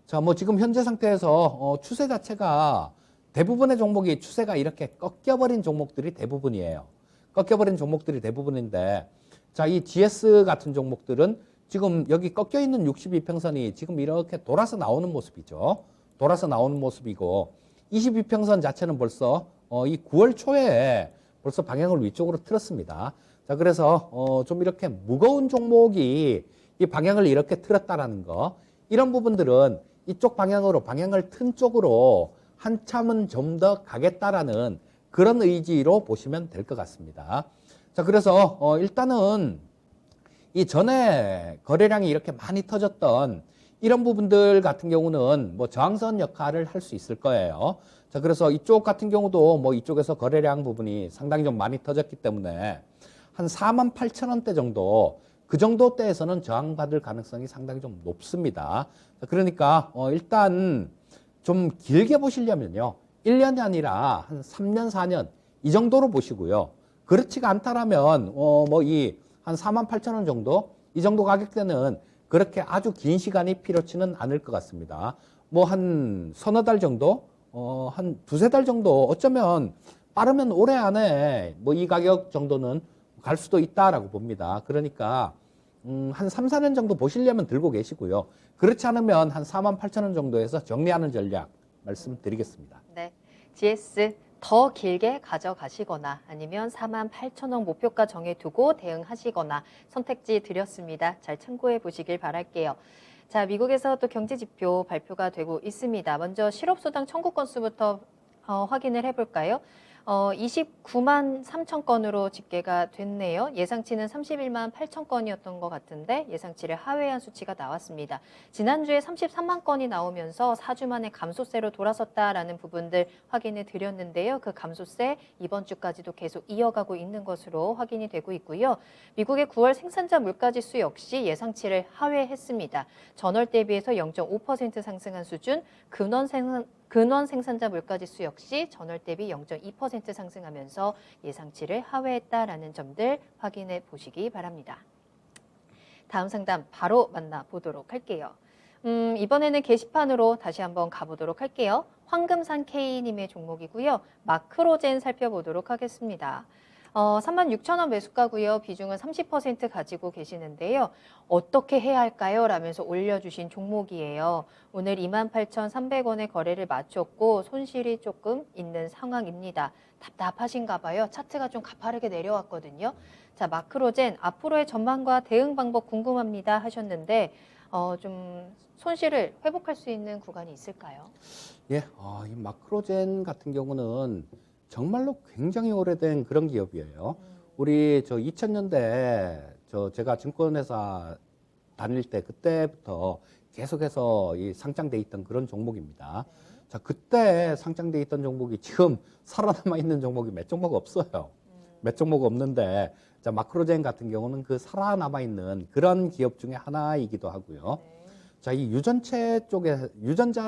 자, 뭐 지금 현재 상태에서 추세 자체가 대부분의 종목이 추세가 이렇게 꺾여버린 종목들이 대부분이에요. 꺾여버린 종목들이 대부분인데, 자, 이 GS 같은 종목들은 지금 여기 꺾여 있는 62평선이 지금 이렇게 돌아서 나오는 모습이죠. 돌아서 나오는 모습이고, 22평선 자체는 벌써 이 9월 초에 벌써 방향을 위쪽으로 틀었습니다. 자, 그래서 좀 이렇게 무거운 종목이 이 방향을 이렇게 틀었다라는 거, 이런 부분들은 이쪽 방향으로 방향을 튼 쪽으로 한참은 좀 더 가겠다라는 그런 의지로 보시면 될 것 같습니다. 자, 그래서 일단은 이 전에 거래량이 이렇게 많이 터졌던 이런 부분들 같은 경우는 뭐 저항선 역할을 할 수 있을 거예요. 자, 그래서 이쪽 같은 경우도 뭐 이쪽에서 거래량 부분이 상당히 좀 많이 터졌기 때문에 한 48,000원대 정도, 그 정도 대에서는 저항받을 가능성이 상당히 좀 높습니다. 자, 그러니까 일단 좀 길게 보시려면요, 1년이 아니라 한 3년, 4년 이 정도로 보시고요. 그렇지가 않다라면 뭐 이 한 48,000원 정도, 이 정도 가격대는 그렇게 아주 긴 시간이 필요치는 않을 것 같습니다. 뭐 한 서너 달 정도, 한 두세 달 정도, 어쩌면 빠르면 올해 안에 뭐 이 가격 정도는 갈 수도 있다라고 봅니다. 그러니까 한 3, 4년 정도 보시려면 들고 계시고요. 그렇지 않으면 한 48,000원 정도에서 정리하는 전략 말씀드리겠습니다. 네, GS 더 길게 가져가시거나 아니면 48,000원 목표가 정해두고 대응하시거나 선택지 드렸습니다. 잘 참고해 보시길 바랄게요. 자, 미국에서 또 경제 지표 발표가 되고 있습니다. 먼저 실업수당 청구 건수부터 확인을 해볼까요? 29만 3천 건으로 집계가 됐네요. 예상치는 31만 8천 건이었던 것 같은데 예상치를 하회한 수치가 나왔습니다. 지난주에 33만 건이 나오면서 4주 만에 감소세로 돌아섰다라는 부분들 확인해 드렸는데요. 그 감소세 이번 주까지도 계속 이어가고 있는 것으로 확인이 되고 있고요. 미국의 9월 생산자 물가지수 역시 예상치를 하회했습니다. 전월 대비해서 0.5% 상승한 수준, 근원 생산자 물가지수 역시 전월 대비 0.2% 상승하면서 예상치를 하회했다라는 점들 확인해 보시기 바랍니다. 다음 상담 바로 만나보도록 할게요. 이번에는 게시판으로 다시 한번 가보도록 할게요. 황금산 K님의 종목이고요. 마크로젠 살펴보도록 하겠습니다. 36,000원 매수가고요. 비중은 30% 가지고 계시는데요. 어떻게 해야 할까요? 라면서 올려주신 종목이에요. 오늘 28,300원에 거래를 마쳤고 손실이 조금 있는 상황입니다. 답답하신가 봐요. 차트가 좀 가파르게 내려왔거든요. 자, 마크로젠 앞으로의 전망과 대응 방법 궁금합니다 하셨는데 좀 손실을 회복할 수 있는 구간이 있을까요? 예, 이 마크로젠 같은 경우는 정말로 굉장히 오래된 그런 기업이에요. 우리 2000년대 제가 증권회사 다닐 때 그때부터 계속해서 이 상장돼 있던 그런 종목입니다. 자, 그때 상장돼 있던 종목이 지금 살아남아 있는 종목이 몇 종목 없어요. 몇 종목 없는데, 자, 마크로젠 같은 경우는 그 살아남아 있는 그런 기업 중에 하나이기도 하고요. 자, 이 유전자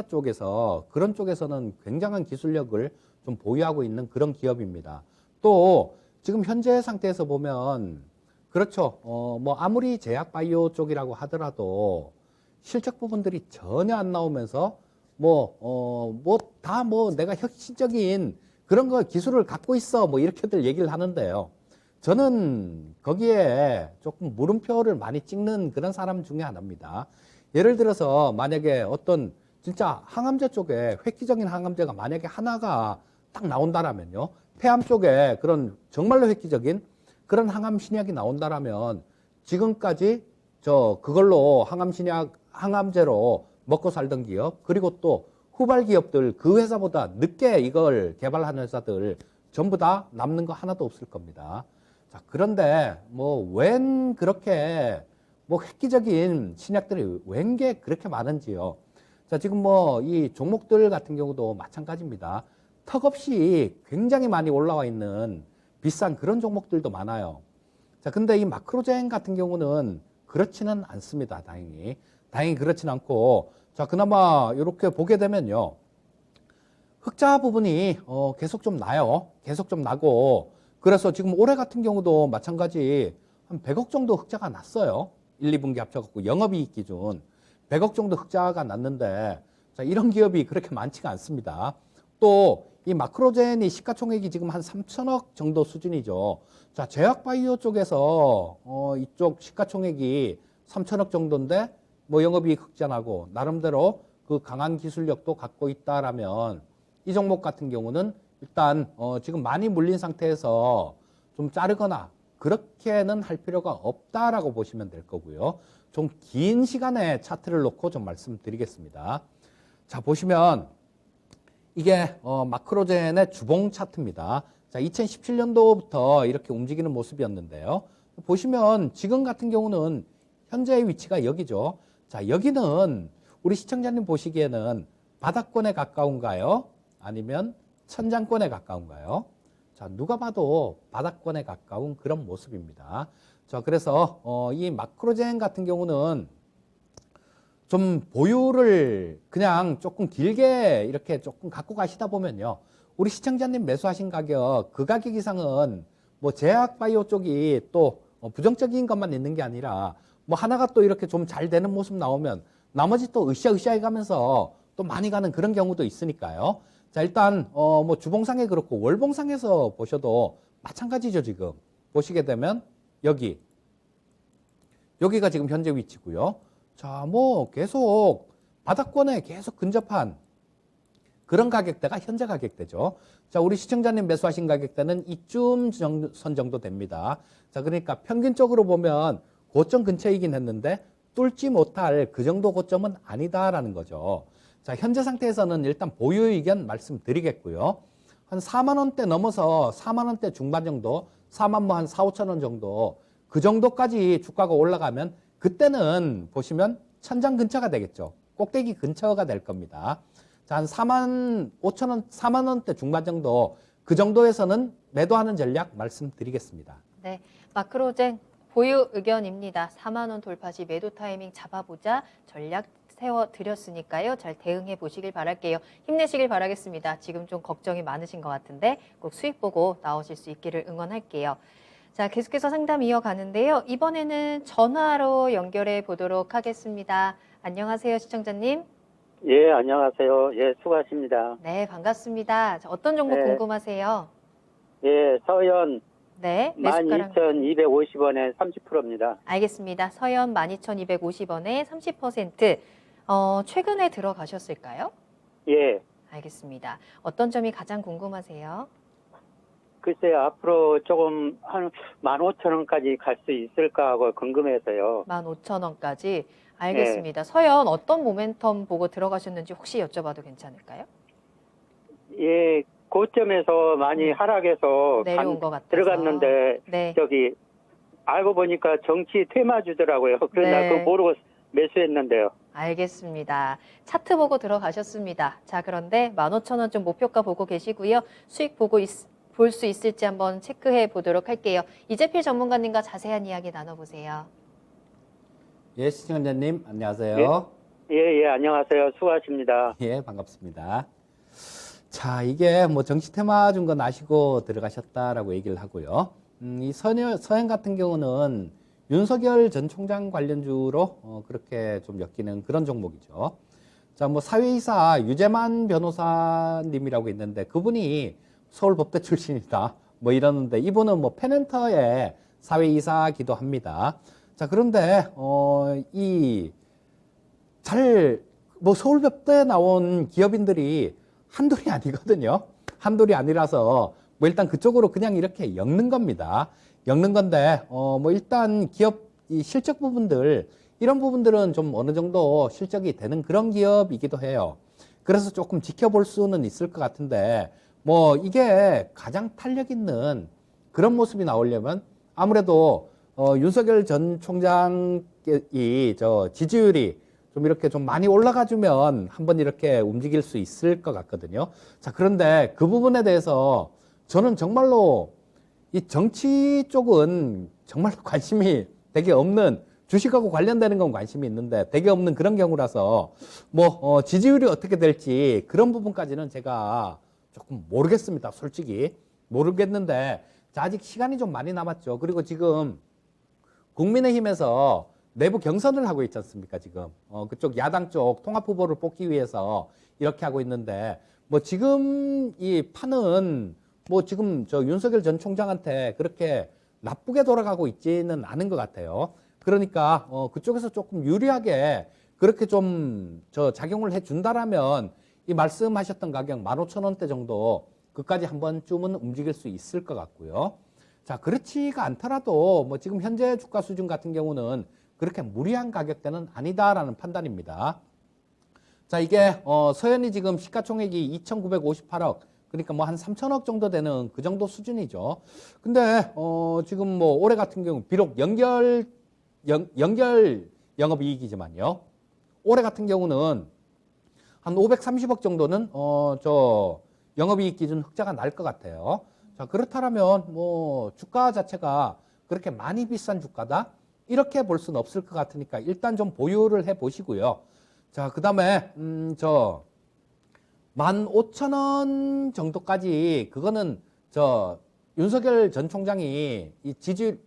쪽에서 그런 쪽에서는 굉장한 기술력을 좀 보유하고 있는 그런 기업입니다. 또 지금 현재 상태에서 보면 그렇죠. 뭐 아무리 제약 바이오 쪽이라고 하더라도 실적 부분들이 전혀 안 나오면서 다 내가 혁신적인 그런 거 기술을 갖고 있어 뭐 이렇게들 얘기를 하는데요. 저는 거기에 조금 물음표를 많이 찍는 그런 사람 중에 하나입니다. 예를 들어서 만약에 어떤 진짜 항암제 쪽에 획기적인 항암제가 만약에 하나가 딱 나온다라면요. 폐암 쪽에 그런 정말로 획기적인 그런 항암 신약이 나온다라면 지금까지 그걸로 항암제로 먹고 살던 기업, 그리고 또 후발 기업들, 그 회사보다 늦게 이걸 개발한 회사들 전부 다 남는 거 하나도 없을 겁니다. 자, 그런데 웬 그렇게 획기적인 신약들이 웬 게 그렇게 많은지요. 자, 지금 이 종목들 같은 경우도 마찬가지입니다. 턱없이 굉장히 많이 올라와 있는 비싼 그런 종목들도 많아요. 자, 근데 이 마크로젠 같은 경우는 그렇지는 않습니다. 다행히. 다행히 그렇진 않고, 자, 그나마 이렇게 보게 되면요. 흑자 부분이 계속 좀 나요. 계속 좀 나고, 그래서 지금 올해 같은 경우도 마찬가지 한 100억 정도 흑자가 났어요. 1, 2분기 합쳐갖고 영업이익 기준 100억 정도 흑자가 났는데, 자, 이런 기업이 그렇게 많지가 않습니다. 또 이 마크로젠이 시가총액이 지금 한 3천억 정도 수준이죠. 자, 제약바이오 쪽에서 이쪽 시가총액이 3천억 정도인데 영업이익 흑자나고 나름대로 그 강한 기술력도 갖고 있다라면 이 종목 같은 경우는 일단 지금 많이 물린 상태에서 좀 자르거나 그렇게는 할 필요가 없다라고 보시면 될 거고요. 좀 긴 시간의 차트를 놓고 좀 말씀드리겠습니다. 자, 보시면 이게 마크로젠의 주봉 차트입니다. 자, 2017년도부터 이렇게 움직이는 모습이었는데요. 보시면 지금 같은 경우는 현재의 위치가 여기죠. 자, 여기는 우리 시청자님 보시기에는 바닥권에 가까운가요? 아니면 천장권에 가까운가요? 자, 누가 봐도 바닥권에 가까운 그런 모습입니다. 자, 그래서 이 마크로젠 같은 경우는 좀 보유를 그냥 조금 길게 이렇게 조금 갖고 가시다 보면요. 우리 시청자님 매수하신 가격, 그 가격 이상은 제약바이오 쪽이 또 부정적인 것만 있는 게 아니라 하나가 또 이렇게 좀 잘 되는 모습 나오면 나머지 또 으쌰으쌰 해가면서 또 많이 가는 그런 경우도 있으니까요. 자, 일단 주봉상에 그렇고 월봉상에서 보셔도 마찬가지죠. 지금 보시게 되면 여기가 지금 현재 위치고요. 자, 계속 바닥권에 계속 근접한 그런 가격대가 현재 가격대죠. 자, 우리 시청자님 매수하신 가격대는 이쯤 선 정도 됩니다. 자, 그러니까 평균적으로 보면 고점 근처이긴 했는데 뚫지 못할 그 정도 고점은 아니다라는 거죠. 자, 현재 상태에서는 일단 보유 의견 말씀드리겠고요. 한 4만 원대 넘어서 4만 원대 중반 정도, 4만 한 4, 5천 원 정도 그 정도까지 주가가 올라가면 그때는 보시면 천장 근처가 되겠죠. 꼭대기 근처가 될 겁니다. 자, 한 4만 5천 원, 4만 원대 중반 정도 그 정도에서는 매도하는 전략 말씀드리겠습니다. 네, 마크로젠 보유 의견입니다. 4만 원 돌파 시 매도 타이밍 잡아보자 전략 세워드렸으니까요. 잘 대응해 보시길 바랄게요. 힘내시길 바라겠습니다. 지금 좀 걱정이 많으신 것 같은데 꼭 수익 보고 나오실 수 있기를 응원할게요. 자, 계속해서 상담 이어가는데요. 이번에는 전화로 연결해 보도록 하겠습니다. 안녕하세요, 시청자님. 예, 안녕하세요. 예, 수고하십니다. 네, 반갑습니다. 자, 어떤 종목 네. 궁금하세요? 예, 서현 네, 매수가랑 12,250원에 30%입니다. 알겠습니다. 서현 12,250원에 30%. 최근에 들어가셨을까요? 예, 알겠습니다. 어떤 점이 가장 궁금하세요? 글쎄요, 앞으로 조금 한 15,000원까지 갈 수 있을까 하고 궁금해서요. 15,000원까지. 알겠습니다. 서현 어떤 모멘텀 보고 들어가셨는지 혹시 여쭤봐도 괜찮을까요? 예, 고점에서 많이 하락해서 내려온 것 같아서. 들어갔는데 네. 저기 알고 보니까 정치 테마주더라고요. 그래서 네. 나 그거 모르고 매수했는데요. 알겠습니다. 차트 보고 들어가셨습니다. 자, 그런데 15,000원 좀 목표가 보고 계시고요. 수익 보고 볼 수 있을지 한번 체크해 보도록 할게요. 이재필 전문가님과 자세한 이야기 나눠보세요. 예, 시청자님 안녕하세요. 예, 안녕하세요. 수고하십니다. 예, 반갑습니다. 자, 이게 정치 테마 준 건 아시고 들어가셨다라고 얘기를 하고요. 이 서현 같은 경우는 윤석열 전 총장 관련주로 그렇게 좀 엮이는 그런 종목이죠. 자, 사회이사 유재만 변호사님이라고 있는데 그분이 서울법대 출신이다. 이러는데 이분은 페넨터의 사회이사기도 합니다. 자, 그런데 서울법대에 나온 기업인들이 한둘이 아니거든요. 한둘이 아니라서 일단 그쪽으로 그냥 이렇게 엮는 겁니다. 엮는 건데 일단 기업 이 실적 부분들, 이런 부분들은 좀 어느 정도 실적이 되는 그런 기업이기도 해요. 그래서 조금 지켜볼 수는 있을 것 같은데, 뭐 이게 가장 탄력 있는 그런 모습이 나오려면 아무래도 윤석열 전 총장이 저 지지율이 좀 이렇게 좀 많이 올라가주면 한번 이렇게 움직일 수 있을 것 같거든요. 자, 그런데 그 부분에 대해서 저는 정말로 이 정치 쪽은 정말 관심이 되게 없는, 주식하고 관련되는 건 관심이 있는데 되게 없는 그런 경우라서 뭐 지지율이 어떻게 될지 그런 부분까지는 제가 조금 모르겠습니다. 솔직히 모르겠는데, 자, 아직 시간이 좀 많이 남았죠. 그리고 지금 국민의힘에서 내부 경선을 하고 있지 않습니까? 지금 그쪽 야당 쪽 통합 후보를 뽑기 위해서 이렇게 하고 있는데, 뭐 지금 이 판은 뭐 지금 저 윤석열 전 총장한테 그렇게 나쁘게 돌아가고 있지는 않은 것 같아요. 그러니까 그쪽에서 조금 유리하게 그렇게 좀 저 작용을 해준다라면 이 말씀하셨던 가격 15,000원대 정도 그까지 한 번쯤은 움직일 수 있을 것 같고요. 자, 그렇지가 않더라도 뭐 지금 현재 주가 수준 같은 경우는 그렇게 무리한 가격대는 아니다라는 판단입니다. 자, 이게 서현이 지금 시가총액이 2,958억, 그러니까 뭐 한 3천억 정도 되는 그 정도 수준이죠. 근데 지금 뭐 올해 같은 경우 비록 연결 영업이익이지만요, 올해 같은 경우는 한 530억 정도는 저 영업이익 기준 흑자가 날 것 같아요. 자, 그렇다면 뭐 주가 자체가 그렇게 많이 비싼 주가다 이렇게 볼 수는 없을 것 같으니까 일단 좀 보유를 해 보시고요. 자, 그다음에 저 15,000원 정도까지, 그거는 저 윤석열 전 총장이 이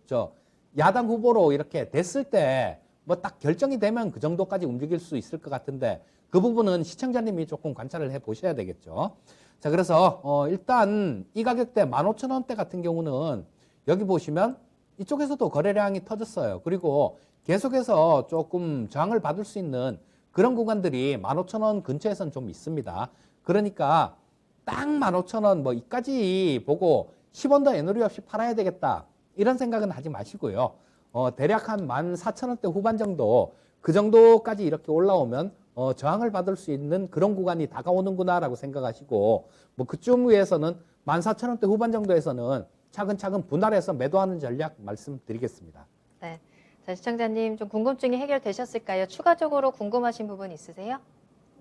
저 야당 후보로 이렇게 됐을 때 뭐 딱 결정이 되면 그 정도까지 움직일 수 있을 것 같은데, 그 부분은 시청자님이 조금 관찰을 해 보셔야 되겠죠. 자, 그래서 일단 이 가격대 15,000원대 같은 경우는 여기 보시면 이쪽에서도 거래량이 터졌어요. 그리고 계속해서 조금 저항을 받을 수 있는 그런 구간들이 15,000원 근처에선 좀 있습니다. 그러니까 딱 15,000원 뭐 이까지 보고 10원 더 에너리 없이 팔아야 되겠다 이런 생각은 하지 마시고요. 대략 한 14,000원대 후반 정도, 그 정도까지 이렇게 올라오면 저항을 받을 수 있는 그런 구간이 다가오는구나라고 생각하시고, 뭐 그쯤 위에서는 14,000원대 후반 정도에서는 차근차근 분할해서 매도하는 전략 말씀드리겠습니다. 네. 자, 시청자님 좀 궁금증이 해결되셨을까요? 추가적으로 궁금하신 부분 있으세요?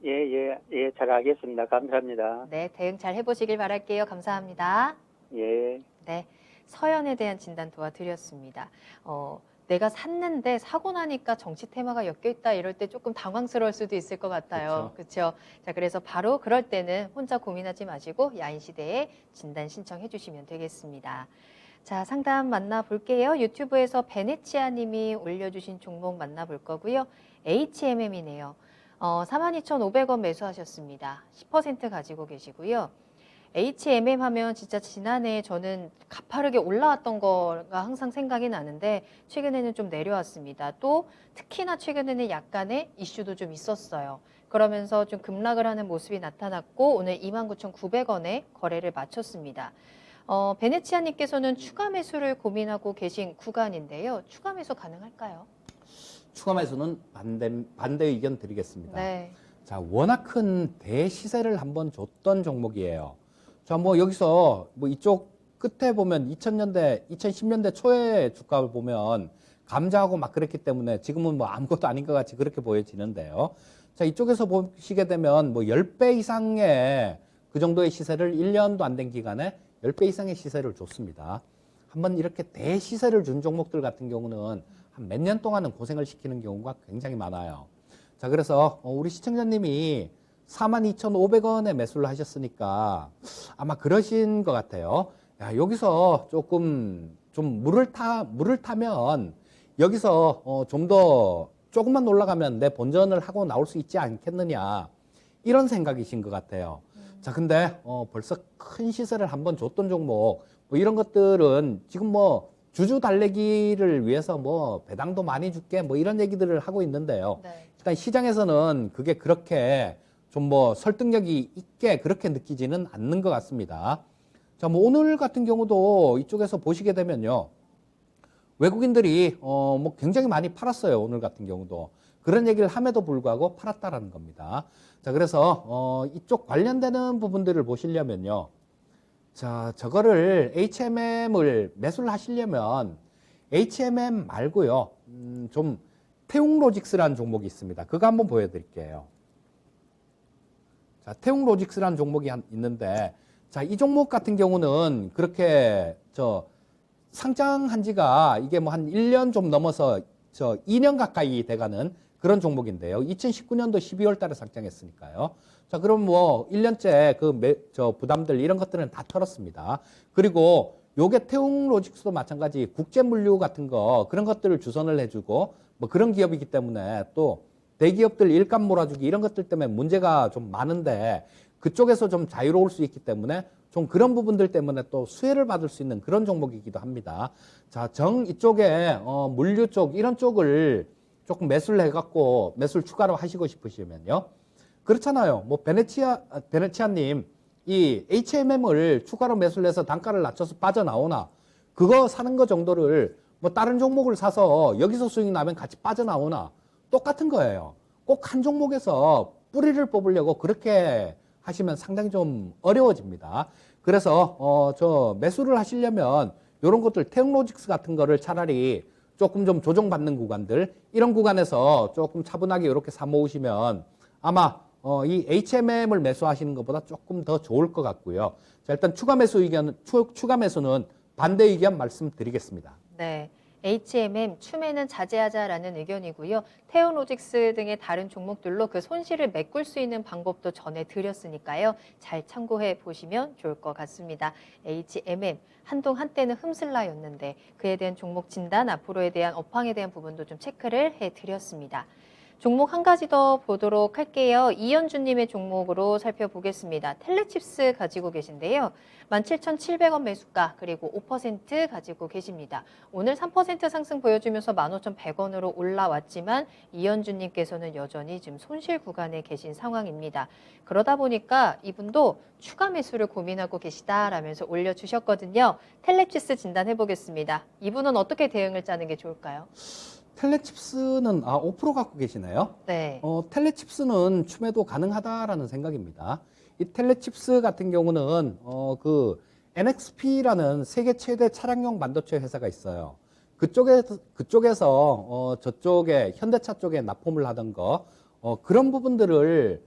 예, 잘 알겠습니다. 감사합니다. 네, 대응 잘 해보시길 바랄게요. 감사합니다. 예. 네, 서연에 대한 진단 도와드렸습니다. 내가 샀는데 사고 나니까 정치 테마가 엮여 있다 이럴 때 조금 당황스러울 수도 있을 것 같아요. 그렇죠? 자, 그래서 바로 그럴 때는 혼자 고민하지 마시고 야인시대에 진단 신청해 주시면 되겠습니다. 자, 상담 만나볼게요. 유튜브에서 베네치아 님이 올려주신 종목 만나볼 거고요. HMM이네요. 42,500원 매수하셨습니다. 10% 가지고 계시고요. HMM 하면 진짜 지난해 저는 가파르게 올라왔던 거가 항상 생각이 나는데 최근에는 좀 내려왔습니다. 또 특히나 최근에는 약간의 이슈도 좀 있었어요. 그러면서 좀 급락을 하는 모습이 나타났고 오늘 29,900원에 거래를 마쳤습니다. 베네치아님께서는 추가 매수를 고민하고 계신 구간인데요. 추가 매수 가능할까요? 추가 매수는 반대 의견 드리겠습니다. 네. 자, 워낙 큰 대시세를 한번 줬던 종목이에요. 자, 뭐 여기서 뭐 이쪽 끝에 보면 2000년대, 2010년대 초에 주가를 보면 감자하고 막 그랬기 때문에 지금은 뭐 아무것도 아닌 것 같이 그렇게 보여지는데요. 자, 이쪽에서 보시게 되면 뭐 10배 이상의 그 정도의 시세를 1년도 안 된 기간에 10배 이상의 시세를 줬습니다. 한번 이렇게 대시세를 준 종목들 같은 경우는 한 몇 년 동안은 고생을 시키는 경우가 굉장히 많아요. 자, 그래서 우리 시청자님이 42,500원에 매수를 하셨으니까 아마 그러신 것 같아요. 야, 여기서 조금 좀 물을 타면 여기서 좀 더 조금만 올라가면 내 본전을 하고 나올 수 있지 않겠느냐 이런 생각이신 것 같아요. 자, 근데 벌써 큰 시세를 한번 줬던 종목 뭐 이런 것들은 지금 뭐 주주 달래기를 위해서 뭐 배당도 많이 줄게 뭐 이런 얘기들을 하고 있는데요. 네. 일단 시장에서는 그게 그렇게 좀 뭐 설득력이 있게 그렇게 느끼지는 않는 것 같습니다. 자, 뭐 오늘 같은 경우도 이쪽에서 보시게 되면요. 외국인들이 뭐 굉장히 많이 팔았어요. 오늘 같은 경우도. 그런 얘기를 함에도 불구하고 팔았다라는 겁니다. 자, 그래서 이쪽 관련되는 부분들을 보시려면요. 자, 저거를 HMM을 매수를 하시려면 HMM 말고요. 좀 태웅로직스라는 종목이 있습니다. 그거 한번 보여드릴게요. 자, 태웅로직스라는 종목이 있는데, 자, 이 종목 같은 경우는 그렇게 상장한 지가 이게 뭐 한 1년 좀 넘어서 2년 가까이 돼가는 그런 종목인데요. 2019년도 12월 달에 상장했으니까요. 자, 그럼 뭐 1년째 부담들 이런 것들은 다 털었습니다. 그리고 요게 태웅로직스도 마찬가지 국제물류 같은 거 그런 것들을 주선을 해주고 뭐 그런 기업이기 때문에 또 대기업들 일감 몰아주기 이런 것들 때문에 문제가 좀 많은데 그쪽에서 좀 자유로울 수 있기 때문에 좀 그런 부분들 때문에 또 수혜를 받을 수 있는 그런 종목이기도 합니다. 자, 이쪽에 물류 쪽 이런 쪽을 조금 매수를 해갖고 매수를 추가로 하시고 싶으시면요. 그렇잖아요. 뭐 베네치아님 이 HMM을 추가로 매수를 해서 단가를 낮춰서 빠져나오나 그거 사는 거 정도를 뭐 다른 종목을 사서 여기서 수익 나면 같이 빠져나오나 똑같은 거예요. 꼭 한 종목에서 뿌리를 뽑으려고 그렇게 하시면 상당히 좀 어려워집니다. 그래서 매수를 하시려면 이런 것들 태웅로직스 같은 거를 차라리 조금 좀 조정받는 구간들 이런 구간에서 조금 차분하게 이렇게 사 모으시면 아마 이 HMM을 매수하시는 것보다 조금 더 좋을 것 같고요. 자, 일단 추가 매수는 반대 의견 말씀드리겠습니다. 네. HMM 추매는 자제하자라는 의견이고요. 태우로직스 등의 다른 종목들로 그 손실을 메꿀 수 있는 방법도 전해드렸으니까요. 잘 참고해 보시면 좋을 것 같습니다. HMM 한때는 흠슬라였는데 그에 대한 종목 진단, 앞으로에 대한 업황에 대한 부분도 좀 체크를 해드렸습니다. 종목 한 가지 더 보도록 할게요. 이현주님의 종목으로 살펴보겠습니다. 텔레칩스 가지고 계신데요. 17,700원 매수가 그리고 5% 가지고 계십니다. 오늘 3% 상승 보여주면서 15,100원으로 올라왔지만 이현주님께서는 여전히 지금 손실 구간에 계신 상황입니다. 그러다 보니까 이분도 추가 매수를 고민하고 계시다라면서 올려주셨거든요. 텔레칩스 진단해 보겠습니다. 이분은 어떻게 대응을 짜는 게 좋을까요? 텔레칩스는 5% 갖고 계시네요. 네. 텔레칩스는 추매도 가능하다라는 생각입니다. 이 텔레칩스 같은 경우는 그 NXP라는 세계 최대 차량용 반도체 회사가 있어요. 그쪽에서 저쪽에 현대차 쪽에 납품을 하던 거 그런 부분들을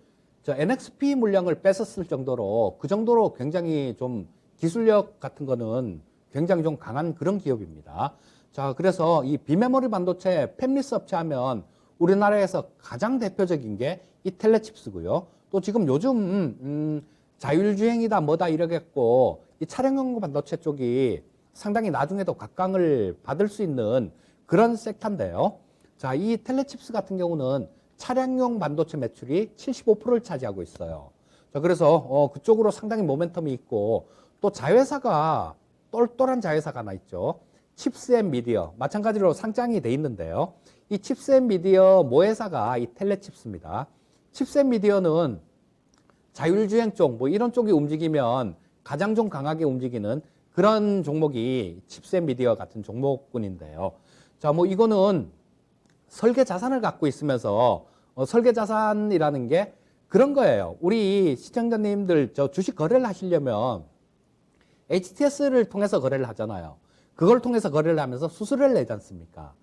NXP 물량을 뺏었을 정도로 그 정도로 굉장히 좀 기술력 같은 거는 굉장히 좀 강한 그런 기업입니다. 자, 그래서 이 비메모리 반도체 팹리스 업체 하면 우리나라에서 가장 대표적인 게 이 텔레칩스고요. 또 지금 요즘 자율주행이다 뭐다 이러겠고 이 차량용 반도체 쪽이 상당히 나중에도 각광을 받을 수 있는 그런 섹터인데요. 자, 이 텔레칩스 같은 경우는 차량용 반도체 매출이 75%를 차지하고 있어요. 자, 그래서 그쪽으로 상당히 모멘텀이 있고 또 자회사가 똘똘한 자회사가 하나 있죠. 칩스앤미디어 마찬가지로 상장이 돼 있는데요. 이 칩스앤미디어 모회사가 이 텔레칩스입니다. 칩스앤미디어는 자율주행 쪽 뭐 이런 쪽이 움직이면 가장 좀 강하게 움직이는 그런 종목이 칩스앤미디어 같은 종목군인데요. 자, 뭐 이거는 설계 자산을 갖고 있으면서 설계 자산이라는 게 그런 거예요. 우리 시청자님들 주식 거래를 하시려면 HTS를 통해서 거래를 하잖아요. 그걸 통해서 거래를 하면서 수수료를 내지 않습니까?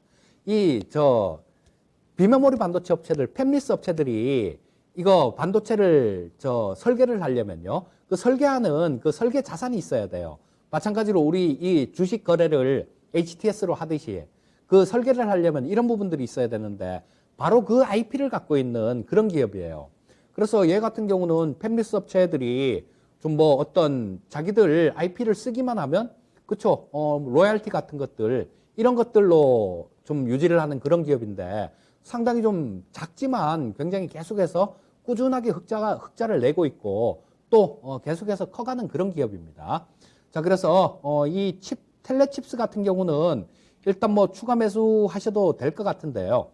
비메모리 반도체 업체들, 팹리스 업체들이 이거 반도체를 설계를 하려면요. 그 설계하는 그 설계 자산이 있어야 돼요. 마찬가지로 우리 이 주식 거래를 HTS로 하듯이 그 설계를 하려면 이런 부분들이 있어야 되는데 바로 그 IP를 갖고 있는 그런 기업이에요. 그래서 얘 같은 경우는 팹리스 업체들이 좀 뭐 어떤 자기들 IP를 쓰기만 하면 그쵸, 로얄티 같은 것들 이런 것들로 좀 유지를 하는 그런 기업인데 상당히 좀 작지만 굉장히 계속해서 꾸준하게 흑자를 내고 있고 또 계속해서 커가는 그런 기업입니다. 자, 그래서 이 텔레칩스 같은 경우는 일단 뭐 추가 매수 하셔도 될 것 같은데요.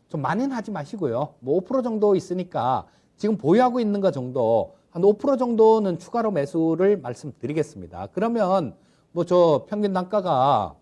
좀 많이는 하지 마시고요. 뭐 5% 정도 있으니까 지금 보유하고 있는 것 정도 한 5% 정도는 추가로 매수를 말씀드리겠습니다. 그러면 뭐 평균 단가가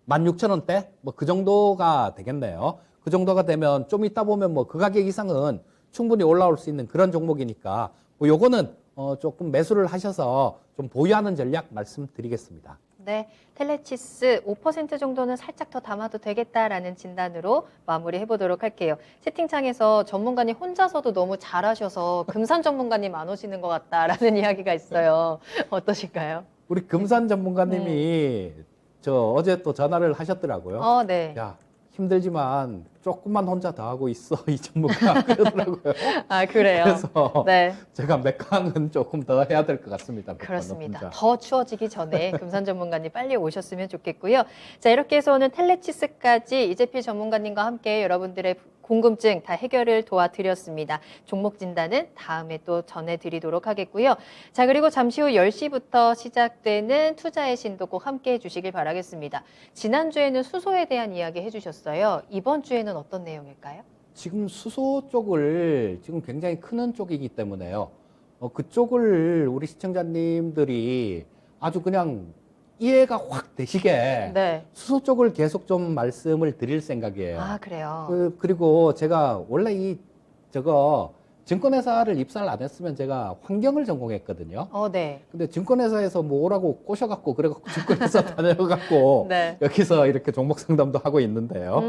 16,000원대 뭐 그 정도가 되겠네요. 그 정도가 되면 좀 있다 보면 뭐 그 가격 이상은 충분히 올라올 수 있는 그런 종목이니까 뭐 요거는 조금 매수를 하셔서 좀 보유하는 전략 말씀드리겠습니다. 네, 텔레치스 5% 정도는 살짝 더 담아도 되겠다라는 진단으로 마무리해 보도록 할게요. 채팅창에서 전문가님 혼자서도 너무 잘하셔서 금산 전문가님 안 오시는 것 같다라는 이야기가 있어요. 어떠실까요? 우리 금산 전문가님이 저 어제 또 전화를 하셨더라고요. 네. 야, 힘들지만 조금만 혼자 더 하고 있어 이 전문가 그러더라고요. 아, 그래요? 그래서 네. 제가 몇 강은 조금 더 해야 될 것 같습니다. 몇 그렇습니다. 강은 혼자. 더 추워지기 전에 금산 전문가님 빨리 오셨으면 좋겠고요. 자, 이렇게 해서 오늘 텔레치스까지 이재필 전문가님과 함께 여러분들의 궁금증 다 해결을 도와드렸습니다. 종목 진단은 다음에 또 전해드리도록 하겠고요. 자, 그리고 잠시 후 10시부터 시작되는 투자의 신도 꼭 함께 해주시길 바라겠습니다. 지난주에는 수소에 대한 이야기 해주셨어요. 이번 주에는 어떤 내용일까요? 지금 수소 쪽을 지금 굉장히 크는 쪽이기 때문에요. 그쪽을 우리 시청자님들이 아주 그냥 이해가 확 되시게 네. 수소 쪽을 계속 좀 말씀을 드릴 생각이에요. 아, 그래요? 그리고 제가 원래 저거 증권회사를 입사를 안 했으면 제가 환경을 전공했거든요. 네. 근데 증권회사에서 뭐 오라고 꼬셔갖고 그래갖고 증권회사 다녀갖고 네. 여기서 이렇게 종목 상담도 하고 있는데요.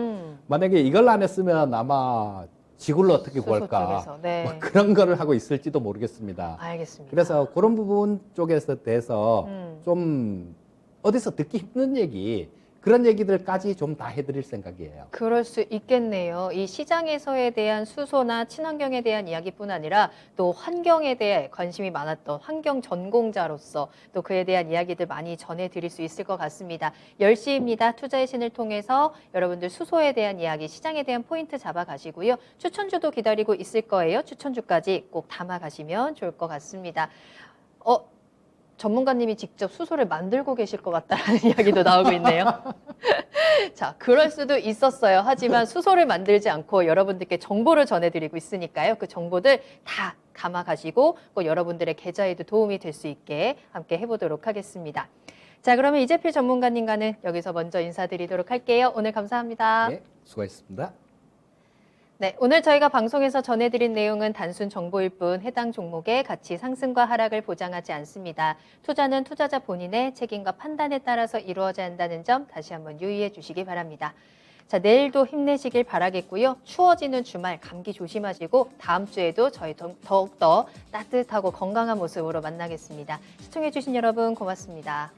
만약에 이걸 안 했으면 아마 지구를 어떻게 수소 구할까 쪽에서. 네. 뭐 그런 거를 하고 있을지도 모르겠습니다. 알겠습니다. 그래서 그런 부분 쪽에서 대해서 음. 좀 어디서 듣기 힘든 얘기 그런 얘기들까지 좀 다 해드릴 생각이에요. 그럴 수 있겠네요. 이 시장에서에 대한 수소나 친환경에 대한 이야기뿐 아니라 또 환경에 대해 관심이 많았던 환경 전공자로서 또 그에 대한 이야기들 많이 전해드릴 수 있을 것 같습니다. 10시입니다. 투자의 신을 통해서 여러분들 수소에 대한 이야기, 시장에 대한 포인트 잡아가시고요. 추천주도 기다리고 있을 거예요. 추천주까지 꼭 담아가시면 좋을 것 같습니다. 전문가님이 직접 수소를 만들고 계실 것 같다는 이야기도 나오고 있네요. 자, 그럴 수도 있었어요. 하지만 수소를 만들지 않고 여러분들께 정보를 전해드리고 있으니까요. 그 정보들 다 담아가시고 꼭 여러분들의 계좌에도 도움이 될 수 있게 함께 해보도록 하겠습니다. 자, 그러면 이재필 전문가님과는 여기서 먼저 인사드리도록 할게요. 오늘 감사합니다. 네, 수고하셨습니다. 네, 오늘 저희가 방송에서 전해드린 내용은 단순 정보일 뿐 해당 종목의 가치 상승과 하락을 보장하지 않습니다. 투자는 투자자 본인의 책임과 판단에 따라서 이루어져야 한다는 점 다시 한번 유의해 주시기 바랍니다. 자, 내일도 힘내시길 바라겠고요. 추워지는 주말 감기 조심하시고 다음 주에도 저희 더욱더 따뜻하고 건강한 모습으로 만나겠습니다. 시청해 주신 여러분 고맙습니다.